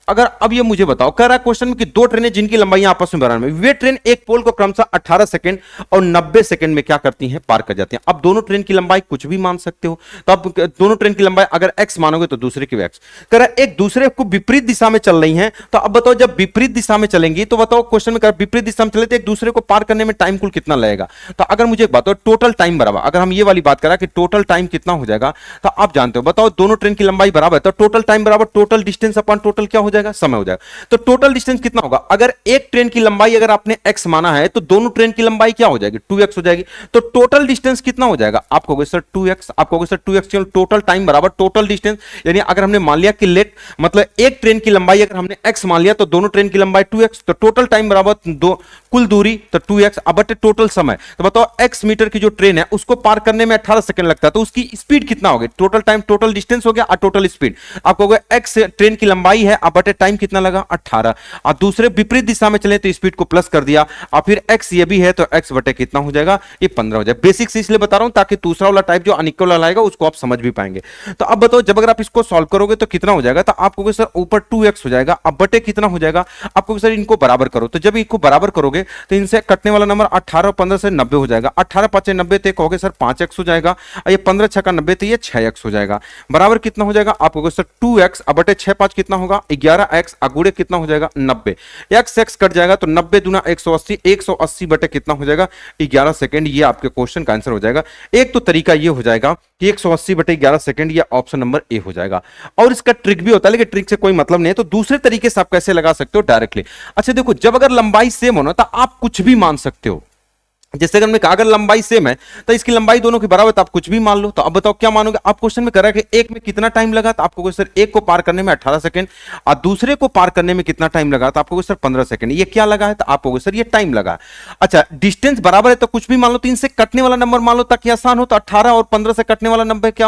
Speaker 1: अगर अब ये मुझे बताओ, कह रहा है क्वेश्चन में कि दो ट्रेनें जिनकी लंबाइयां आपस में बराबर में, वे ट्रेन एक पोल को क्रमशः 18 सेकंड और 90 सेकंड में क्या करती हैं, पार कर जाती हैं। अब दोनों ट्रेन की लंबाई कुछ भी मान सकते हो, तो अब दोनों ट्रेन की लंबाई अगर x मानोगे तो दूसरे की x। कह रहा है एक दूसरे को विपरीत दिशा में चल रही हैं, तो अब बताओ जब विपरीत दिशा में चलेंगी तो बताओ क्वेश्चन में विपरीत दिशा में चले तो एक दूसरे को पार करने में टाइम कुल कितना लगेगा। तो अगर मुझे एक बात हो, टोटल टाइम बराबर, अगर हम ये वाली बात करा कि टोटल टाइम कितना हो जाएगा, तो आप जानते हो, बताओ दोनों ट्रेन की लंबाई बराबर है तो टोटल टाइम बराबर टोटल डिस्टेंस अपॉन टोटल क्या हो जाएगा, समय हो जाएगा। तो टोटल डिस्टेंस कितना होगा, अगर एक ट्रेन की लंबाई अगर आपने x माना है तो दोनों ट्रेन की लंबाई क्या हो जाएगी, 2x हो जाएगी। तो टोटल डिस्टेंस कितना हो जाएगा, आप कहोगे सर 2x, आप कहोगे सर 2x, टोटल टाइम बराबर टोटल डिस्टेंस। यानी अगर हमने मान लिया कि लेट मतलब एक ट्रेन की लंबाई अगर हमने x मान लिया तो दोनों ट्रेन की लंबाई 2x, तो टोटल टाइम बराबर दो कुल दूरी तो 2x, अब बटे टोटल समय। तो बताओ x मीटर की जो ट्रेन है उसको पार करने में 18 सेकंड लगता है, तो उसकी स्पीड कितना होगी, टोटल टाइम टोटल डिस्टेंस हो गया और टोटल स्पीड। आप कहोगे x ट्रेन की लंबाई है, अब बटे टाइम कितना लगा 18, और दूसरे विपरीत दिशा में चले तो स्पीड को प्लस कर दिया, और फिर x ये भी है तो x बटे कितना हो जाएगा, ये 15 हो जाएगा। बेसिक से इसलिए बता रहा हूं ताकि दूसरा वाला टाइप जो अनइक्वल वाला आएगा उसको आप समझ भी पाएंगे। तो अब बताओ जब अगर आप इसको सॉल्व करोगे तो कितना हो जाएगा, तो आप कहोगे सर ऊपर 2x हो जाएगा, अब बटे कितना हो जाएगा, आप कहोगे सर इनको बराबर करो। तो जब इनको बराबर करोगे तो इनसे कटने वाला नंबर 18 और 15 से 90 हो जाएगा, 18 5 90 तो कहोगे सर 5x हो जाएगा, और ये 15 6 का 90 तो ये 6x हो जाएगा। बराबर कितना हो जाएगा, आप कहोगे सर 2x, अब बटे 6 5 कितना होगा 11x, अगुड़े कितना हो जाएगा 90, x कट जाएगा तो 90 दूना 180, 180 बटे कितना हो जाएगा 11 सेकंड। ये आपके क्वेश्चन का आंसर हो जाएगा। एक तो तरीका ये हो जाएगा कि 180 बटे 11 सेकंड, ये ऑप्शन नंबर ए हो जाएगा। और इसका ट्रिक भी होता है, लेकिन ट्रिक से कोई मतलब नहीं है, तो दूसरे तरीके से आप कैसे लगा सकते हो डायरेक्टली। अच्छा देखो, जब अगर लंबाई सेम हो ना तो आप कुछ भी मान सकते हो। जैसे अगर मैं कहा अगर लंबाई सेम है तो इसकी लंबाई दोनों की बराबर, तो आप कुछ भी मान लो। तो अब बताओ क्या मानोगे, आप क्वेश्चन में करा कि एक में कितना टाइम लगा, तो आपको सर एक को पार करने में 18 सेकंड, और दूसरे को पार करने में कितना टाइम लगा, तो आपको सर 15 सेकंड। ये क्या लगा है, तो आप कहोगे सर ये टाइम लगा। अच्छा डिस्टेंस बराबर है तो कुछ भी मान लो, तो इनसे कटने वाला नंबर मान लो ताकि आसान हो, तो 18 और 15 से कटने वाला नंबर क्या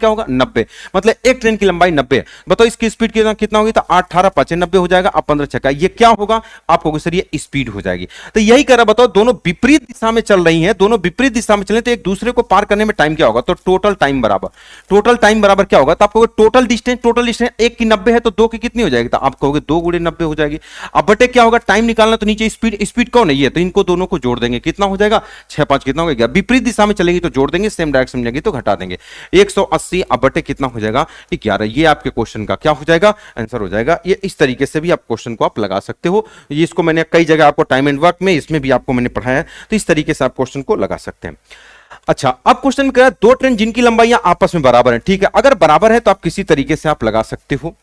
Speaker 1: होगा 90, मतलब एक ट्रेन की लंबाई 90 है। बताओ इसकी स्पीड कितना होगी, तो 18 5 90 हो जाएगा, अब 15 छक्का ये क्या होगा, आप कहोगे सर ये स्पीड हो जाएगी। तो यही कह रहा, बताओ दोनों विपरीत दिशा में चल रही है, दोनों विपरीत दिशा में चले तो एक दूसरे को पार करने में टाइम क्या होगा, तो टोटल टाइम बराबर क्या होगा, तो आप कहोगे टोटल डिस्टेंस एक की 90 है तो दो की कितनी हो जाएगी, तो आप कहोगे 2 गुणे 90 हो जाएगी। अब बटे क्या होगा, टाइम निकालना, तो नीचे स्पीड कौन है ये, तो इनको दोनों को जोड़ देंगे, कितना हो जाएगा 6 5 कितना हो गया, विपरीत दिशा में चलेंगी तो जोड़ देंगे, सेम डायरेक्शन में जाएगी तो घटा देंगे, 180। अब बटे कितना हो जाएगा 11। ये आपके क्वेश्चन का क्या हो जाएगा, आंसर हो जाएगा। ये इस तरीके से भी आप क्वेश्चन को आप लगा सकते हो। ये इसको मैंने कई जगह आपको टाइम एंड वर्क में इसमें भी आपको मैंने पढ़ाया है, तो इस तरीके से आप क्वेश्चन को लगा सकते हैं। अच्छा अब क्वेश्चन क्या है, दो ट्रेन जिनकी लंबाइयां आपस में बराबर है, ठीक है, अगर बराबर है तो आप किसी तरीके से आप लगा सकते हो।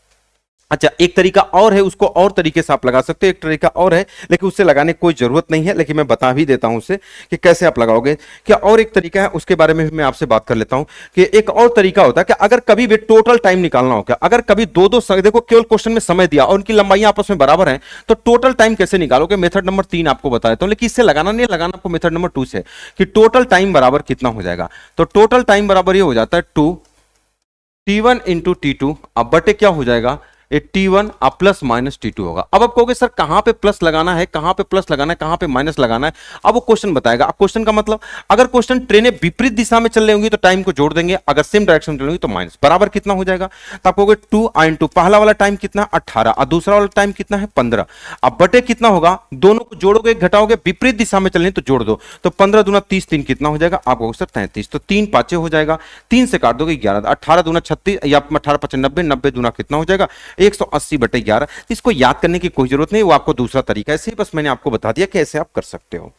Speaker 1: अच्छा एक तरीका और है, उसको और तरीके से आप लगा सकते हो, एक तरीका और है लेकिन उससे लगाने की कोई जरूरत नहीं है, लेकिन मैं बता भी देता हूं उसे कि कैसे आप लगाओगे। क्या और एक तरीका है उसके बारे में भी मैं आपसे बात कर लेता हूं कि एक और तरीका होता है कि अगर कभी भी टोटल टाइम निकालना हो, क्या अगर कभी दो देखो केवल क्वेश्चन में समय दिया और उनकी लंबाइयां आपस में बराबर है, तो टोटल टाइम कैसे निकालोगे, मेथड नंबर 3 आपको बता देता हूं, लेकिन इससे लगाना नहीं, लगाना आपको मेथड नंबर 2 से कि टोटल टाइम बराबर कितना हो जाएगा। तो टोटल टाइम बराबर ये हो जाता है 2 T1 इंटू T2, अब बटे क्या हो जाएगा T1 प्लस माइनस T2 होगा। अब आप कहोगे सर कहां पे प्लस लगाना है, कहां पे प्लस लगाना है, कहां पे माइनस लगाना है, अब वो क्वेश्चन बताएगा। अब क्वेश्चन का मतलब अगर क्वेश्चन ट्रेनें विपरीत दिशा में चल रही होंगी तो टाइम को जोड़ देंगे, अगर सेम डायरेक्शन में चलेंगी तो माइनस, बराबर कितना हो जाएगा, तो आप कहोगे 2 इंटू पहला वाला टाइम कितना 18 और दूसरा वाला टाइम कितना है 15, अब बटे कितना होगा, दोनों को जोड़ोगे घटाओगे, विपरीत दिशा में चलने तो जोड़ दो, तो 15 दूना 30 3 कितना हो जाएगा, आप कहोगे सर 33, तो 3 5 हो जाएगा, 3 से काट दोगे 11, 18 दूना 36 या 18 5 90, 90 दूना कितना हो जाएगा 180 बटे 11। इसको याद करने की कोई जरूरत नहीं, वो आपको दूसरा तरीका है, बस मैंने आपको बता दिया कैसे आप कर सकते हो।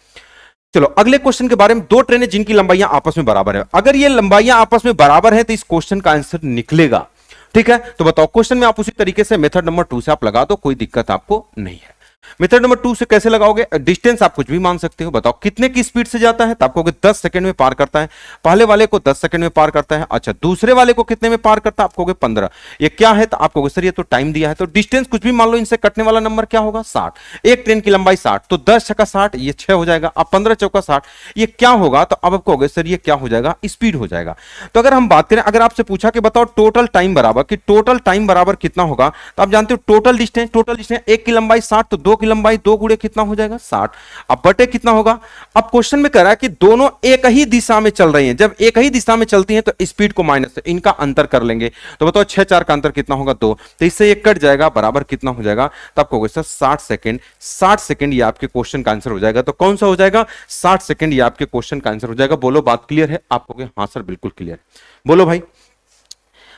Speaker 1: चलो अगले क्वेश्चन के बारे में, दो ट्रेनें जिनकी लंबाइयां आपस में बराबर है। अगर ये लंबाइयां आपस में बराबर है तो इस क्वेश्चन का आंसर निकलेगा। ठीक है, तो बताओ क्वेश्चन में आप उसी तरीके से मेथड नंबर 2 से आप लगा दो, कोई दिक्कत आपको नहीं है। मेथड नंबर 2 से कैसे लगाओगे? डिस्टेंस आप कुछ भी मान सकते हो। बताओ कितने की स्पीड से जाता है, तो आपको 10 सेकंड में पार करता है। पहले वाले को 10 सेकंड में पार करता है। अच्छा, दूसरे वाले को कितने में पार करता है? आपको 15। ये क्या है? तो आपको सर ये तो टाइम दिया है, तो डिस्टेंस कुछ भी मान लो, इनसे कटने वाला नंबर क्या होगा? 60। एक ट्रेन की लंबाई 60, तो 10 छक्का 60, ये 6 हो जाएगा। अब 15 चौका 60, ये क्या होगा? तो अब आपको सर ये क्या हो जाएगा? स्पीड हो जाएगा। तो अगर हम बात करें, अगर आपसे पूछा कि बताओ टोटल टाइम बराबर, कि टोटल टाइम बराबर कितना होगा, तो आप जानते हो टोटल डिस्टेंस, एक की लंबाई 60, तो 2 की लंबाई 2 गुणे कितना हो जाएगा? 60। अब बटे कितना होगा? अब क्वेश्चन में कह रहा है कि दोनों एक ही दिशा में चल रही हैं। जब एक ही दिशा में चलती हैं तो स्पीड को माइनस से इनका अंतर कर लेंगे। तो बताओ 6 4 का अंतर कितना होगा? 2। तो इससे ये कट जाएगा, बराबर कितना हो जाएगा? तब कहोगे सर 60 सेकंड। 60 सेकंड ये आपके क्वेश्चन का आंसर हो जाएगा। तो कौन सा हो जाएगा? 60 सेकंड ये आपके क्वेश्चन का आंसर हो जाएगा। बोलो बात क्लियर है? आप कहोगे हाँ सर बिल्कुल क्लियर। बोलो भाई।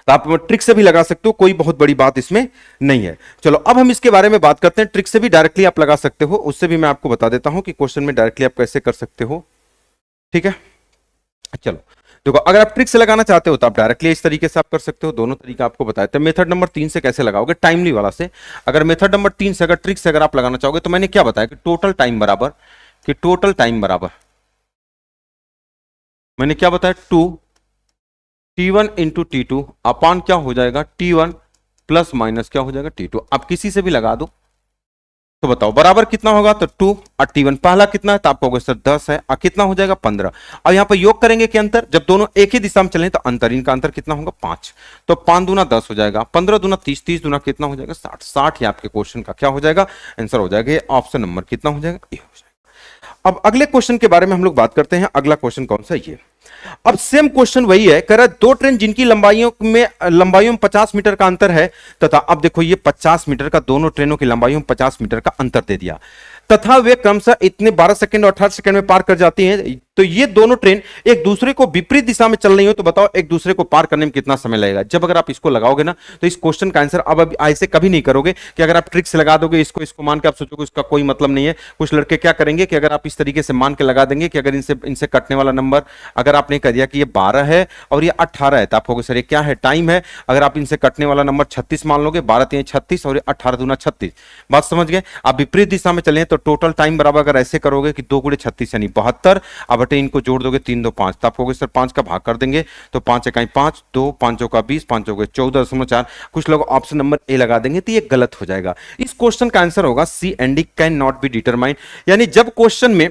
Speaker 1: तो आप ट्रिक से भी लगा सकते हो, कोई बहुत बड़ी बात इसमें नहीं है। चलो अब हम इसके बारे में बात करते हैं। ट्रिक से भी डायरेक्टली आप लगा सकते हो, उससे भी मैं आपको बता देता हूं कि क्वेश्चन में डायरेक्टली आप कैसे कर सकते हो। ठीक है, चलो देखो, अगर आप ट्रिक से लगाना चाहते हो तो आप डायरेक्टली इस तरीके से आप कर सकते हो। दोनों तरीका आपको बताया था। मेथड नंबर 3 से कैसे लगाओगे? टाइमली वाला से। अगर मेथड नंबर 3 से अगर ट्रिक से अगर आप लगाना चाहोगे, तो मैंने क्या बताया कि टोटल टाइम बराबर, मैंने क्या बताया? 2 T1 इंटू T2 अपान क्या हो जाएगा? T1 प्लस माइनस क्या हो जाएगा? T2। आप किसी से भी लगा दो, तो बताओ बराबर कितना होगा? तो 2 और T1 पहला कितना है? तो आपको सर 10 है, और कितना हो जाएगा? 15। अब यहां पर योग करेंगे कि अंतर, जब दोनों एक ही दिशा में चले तो अंतर, इनका अंतर कितना होगा? 5। तो 5 दूना 10 हो जाएगा, 15 दूना 30, 30 दूना कितना हो जाएगा? 60। 60 ही आपके क्वेश्चन का क्या हो जाएगा? आंसर हो जाएगा। ऑप्शन नंबर कितना हो जाएगा? ए हो जाएगा। अब अगले क्वेश्चन के बारे में हम लोग बात करते हैं। अगला क्वेश्चन कौन सा? ये अब सेम क्वेश्चन वही है, कह रहा है दो ट्रेन जिनकी लंबाइयों में 50 मीटर का अंतर है, तथा अब देखो ये 50 मीटर का, दोनों ट्रेनों की लंबाइयों में 50 मीटर का अंतर दे दिया, तथा वे क्रमशः इतने 12 सेकंड और 18 सेकंड में पार कर जाती हैं। तो ये दोनों ट्रेन एक दूसरे को विपरीत दिशा में चल रही हो, तो बताओ एक दूसरे को पार करने में कितना समय लगेगा? जब अगर आप इसको लगाओगे ना, तो इस क्वेश्चन का आंसर अब ऐसे कभी नहीं करोगे कि अगर आप ट्रिक से लगा दोगे इसको मान के आप सोचोगे उसका कोई मतलब नहीं है। कुछ लड़के क्या करेंगे कि अगर आप इस तरीके से मान के लगा देंगे कि अगर इनसे कटने वाला नंबर, अगर आपने कह दिया कि ये 12 है और ये 18 है, तो आप कहोगे सर ये क्या है? टाइम है। अगर आप इनसे कटने वाला नंबर 36 मान लोगे, 12 3 36 और 18 दूना 36, बात समझ गए? आप विपरीत दिशा में चले तो टोटल टाइम बराबर अगर ऐसे करोगे कि 2 गुणे 36 यानी 72, अब बटे इनको जोड़ दोगे 3 2 5, तो आप कहोगे सर 5 का भाग कर देंगे, तो 5 इकाई 5, 2 5 का 20, 5 14.4। कुछ लोग ऑप्शन नंबर ए लगा देंगे, तो ये गलत हो जाएगा। इस क्वेश्चन का आंसर होगा C and D can not be determine, यानी जब क्वेश्चन में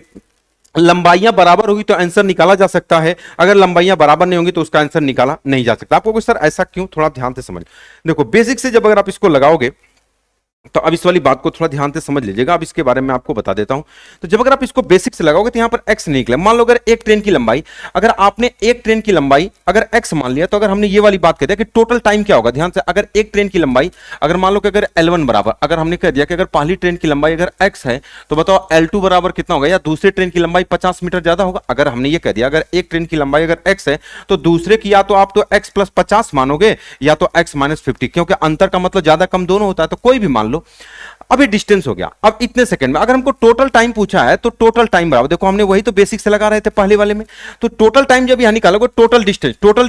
Speaker 1: लंबाइयां बराबर होगी तो आंसर निकाला जा सकता है, अगर लंबाइयां बराबर नहीं होंगी तो उसका आंसर निकाला नहीं जा सकता। आपको सर ऐसा क्यों? थोड़ा ध्यान से समझ। देखो बेसिक से जब अगर आप इसको लगाओगे, तो अब इस वाली बात को थोड़ा ध्यान से समझ लीजिएगा। अब इसके बारे में आपको बता देता हूं। तो जब अगर आप इसको बेसिक से लगाओगे तो यहां पर x नहीं निकले। मान लो अगर एक ट्रेन की लंबाई, अगर आपने एक ट्रेन की लंबाई अगर x मान लिया, तो अगर हमने ये वाली बात कह दिया कि टोटल टाइम क्या होगा, ध्यान से, अगर एक ट्रेन की लंबाई अगर मान लो कि अगर L1 बराबर, अगर हमने कह दिया कि अगर पहली ट्रेन की लंबाई अगर x है, तो बताओ L2 बराबर कितना होगा, या दूसरे ट्रेन की लंबाई 50 मीटर ज्यादा होगा। अगर हमने ये कह दिया अगर एक ट्रेन की लंबाई अगर x है, तो दूसरे की या तो आप तो x प्लस 50 मानोगे, या तो x माइनस 50, क्योंकि अंतर का मतलब ज्यादा कम दोनों होता है, तो कोई भी मान लो। अब ये डिस्टेंस हो गया। अब इतने सेकंड में अगर हमको टोटल टाइम पूछा है, तो टोटल टाइम बराबर, देखो हमने वही तो बेसिक से लगा रहे थे पहले वाले में, तो टोटल टाइम जब यहां निकालोगे टोटल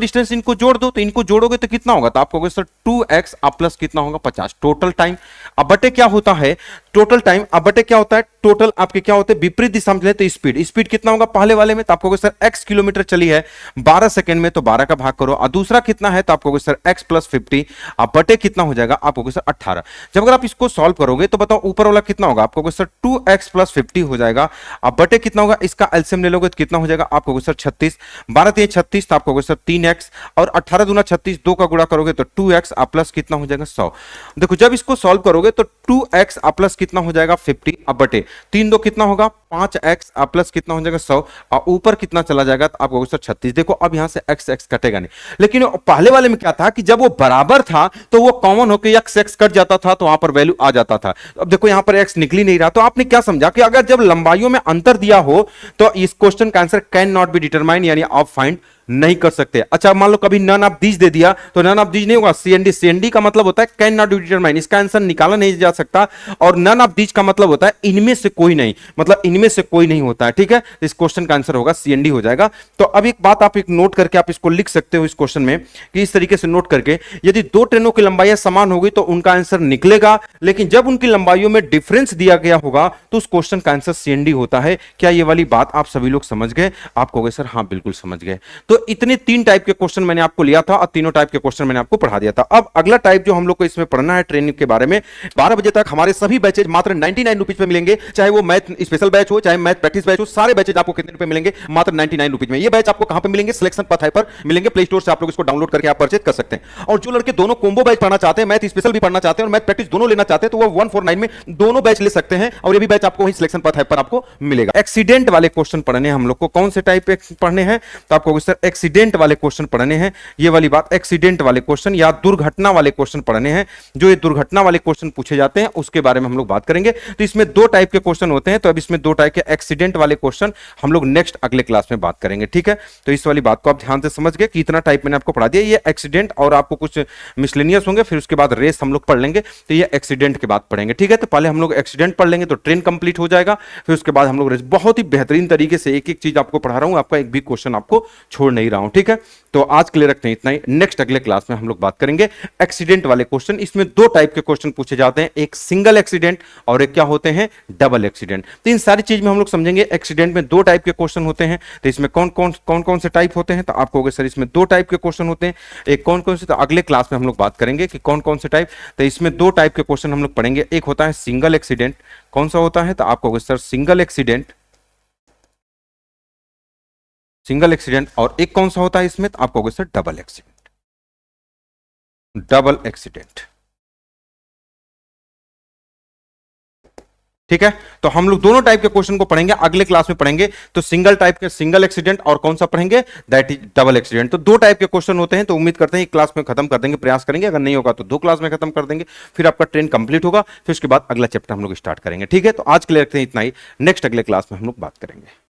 Speaker 1: डिस्टेंस इनको जोड़ दो, तो इनको जोड़ोगे तो कितना होगा? तो आपको कहोगे सर 2x अब प्लस कितना होगा? 50 टोटल टाइम। अब बटे क्या होता है? टोटल टाइम अब बटे क्या होता है? टोटल आपके क्या होते हैं? विपरीत दिशा में चले तो स्पीड कितना होगा पहले वाले में? तो आपको सर x किलोमीटर चली है 12 सेकंड में, तो 12 का भाग करो, और दूसरा कितना है? तो आपको सर x प्लस 50, अब बटे कितना हो जाएगा? आपको सर 18। जब अगर आप इसको सॉल्व करोगे तो बताओ ऊपर वाला कितना होगा? आपको सर 2x प्लस 50 हो जाएगा, अब बटे कितना होगा? इसका एलसीएम ले लोगे तो कितना हो जाएगा? आपको सर 36, 12 3 36, तो आपको सर 3x, और 18 दूना 36, 2 का गुणा करोगे तो 2x, अब प्लस कितना हो जाएगा? 100। देखो जब इसको सॉल्व करोगे तो 2x अब प्लस कितना हो जाएगा? 50, अब बटे 3 2 कितना होगा? 5x, अब प्लस कितना हो जाएगा? 100, और ऊपर कितना चला जाएगा? तो आपको सर 36। देखो अब यहां से x कटेगा नहीं, लेकिन पहले वाले में क्या था कि जब वो बराबर था तो वो कॉमन होकर x कट जाता था, तो वहां पर वैल्यू आ जाता था। अब देखो यहां पर x निकल ही नहीं रहा, तो आपने क्या समझा कि अगर जब लंबाइयों में अंतर दिया हो तो इस क्वेश्चन का answer can not be determine, यानी आप फाइंड नहीं कर सकते। अच्छा मान लो कभी नन ऑफ दीज दे दिया तो नन ऑफ दीज नहीं होगा, सीएनडी। सीएनडी का मतलब होता है कैन नॉट बी डिटरमाइन, इसका आंसर निकाला नहीं जा सकता। और नन ऑफ दीज का मतलब होता है इनमें से कोई नहीं, मतलब इनमें से कोई नहीं होता है, ठीक है। तो इस क्वेश्चन का आंसर होगा सीएनडी हो जाएगा। तो अब एक बात आप एक नोट करके आप इसको लिख सकते हो इस क्वेश्चन में कि इस तरीके से नोट करके, यदि दो ट्रेनों की लंबाइयां समान होगी तो उनका आंसर निकलेगा, लेकिन जब उनकी लंबाइयों में डिफरेंस दिया गया होगा तो उस क्वेश्चन का आंसर सीएनडी होता है। क्या ये वाली बात आप सभी लोग समझ गए? आप कहोगे सर हाँ बिल्कुल समझ गए। तो इतने तीन टाइप के क्वेश्चन मैंने आपको लिया था और तीनों टाइप के क्वेश्चन मैंने आपको पढ़ा दिया था। अब अगला टाइप जो हम लोग को इसमें पढ़ना है ट्रेनिंग के बारे में, 12 बजे तक हमारे सभी बैचेज मात्र 99 रुपीज पे मिलेंगे, चाहे वो मैथ स्पेशल बैच हो चाहे मैथ प्रैक्टिस बैच हो, सारे बैचेज आपको कितने रुपए मिलेंगे? मात्र 99 रुपीज में। ये बैच आपको कहां पे मिलेंगे? सिलेक्शन पथ पर मिलेंगे, प्ले स्टोर से आप लोग इसको डाउनलोड करके आप परचेज कर सकते हैं। और जो लड़के दोनों कॉम्बो बैच पढ़ना चाहते हैं, मैथ स्पेशल भी पढ़ना चाहते हैं और मैथ प्रैक्टिस दोनों लेना चाहते हैं, तो वो 149 में दोनों बैच ले सकते हैं और ये भी बैच आपको वही सिलेक्शन पथ पर आपको मिलेगा। एक्सीडेंट वाले क्वेश्चन पढ़ने हम लोग को कौन से टाइप के पढ़ने हैं? तो आपको सर एक्सीडेंट वाले क्वेश्चन पढ़ने हैं। ये वाली बात, एक्सीडेंट वाले क्वेश्चन या दुर्घटना वाले क्वेश्चन पढ़ने हैं। जो ये दुर्घटना वाले क्वेश्चन पूछे जाते हैं उसके बारे में हम लोग बात करेंगे। तो इसमें दो टाइप के क्वेश्चन होते हैं, तो अब इसमें दो टाइप के एक्सीडेंट वाले क्वेश्चन हम लोग नेक्स्ट अगले क्लास में बात करेंगे, ठीक है। तो इस वाली बात को आप ध्यान से समझ गए कि इतना टाइप मैंने आपको पढ़ा दिया। ये एक्सीडेंट और आपको कुछ मिसलेनियस होंगे, फिर उसके बाद रेस हम लोग पढ़ लेंगे, तो ये एक्सीडेंट के बाद पढ़ेंगे, ठीक है। तो पहले हम लोग एक्सीडेंट पढ़ लेंगे तो ट्रेन कंप्लीट हो जाएगा, फिर उसके बाद हम लोग रेस। बहुत ही बेहतरीन तरीके से एक एक चीज आपको पढ़ा रहा हूं, आपका एक भी क्वेश्चन आपको छोड़ नहीं रहा हूं, ठीक है। तो आज के लिए रखते हैं इतना ही। नेक्स्ट अगले क्लास में हम लोग बात करेंगे एक्सीडेंट वाले क्वेश्चन। इसमें दो टाइप के क्वेश्चन पूछे जाते हैं, एक सिंगल एक्सीडेंट और एक क्या होते हैं? Double accident. तो इन सारी चीज में हम लोग समझेंगे। एक्सीडेंट में दो टाइप के क्वेश्चन होते हैं, तो इसमें कौन कौन से टाइप होते हैं? तो आप कहोगे सर इसमें दो टाइप के क्वेश्चन होते हैं, एक कौन कौन से? तो अगले क्लास में हम लोग बात करेंगे कि कौन कौन से टाइप। तो इसमें दो टाइप के क्वेश्चन हम लोग पढ़ेंगे, एक होता है सिंगल एक्सीडेंट। कौन सा होता है? तो आप कहोगे sir single accident, single accident. और एक कौन सा होता है इसमें? तो आप कहोगे sir double accident, double accident, ठीक है। तो हम लोग दोनों टाइप के क्वेश्चन को पढ़ेंगे, अगले क्लास में पढ़ेंगे। तो सिंगल टाइप के सिंगल एक्सीडेंट और कौन सा पढ़ेंगे? That is double accident. तो दो टाइप के क्वेश्चन होते हैं, तो उम्मीद करते हैं एक क्लास में खत्म कर देंगे, प्रयास करेंगे। अगर नहीं होगा तो दो क्लास में खत्म कर देंगे, फिर आपका ट्रेन कंप्लीट होगा, फिर उसके बाद अगला चैप्टर हम लोग स्टार्ट करेंगे, ठीक है। तो आज के लिए रखते हैं इतना ही, नेक्स्ट अगले क्लास में हम लोग बात करेंगे।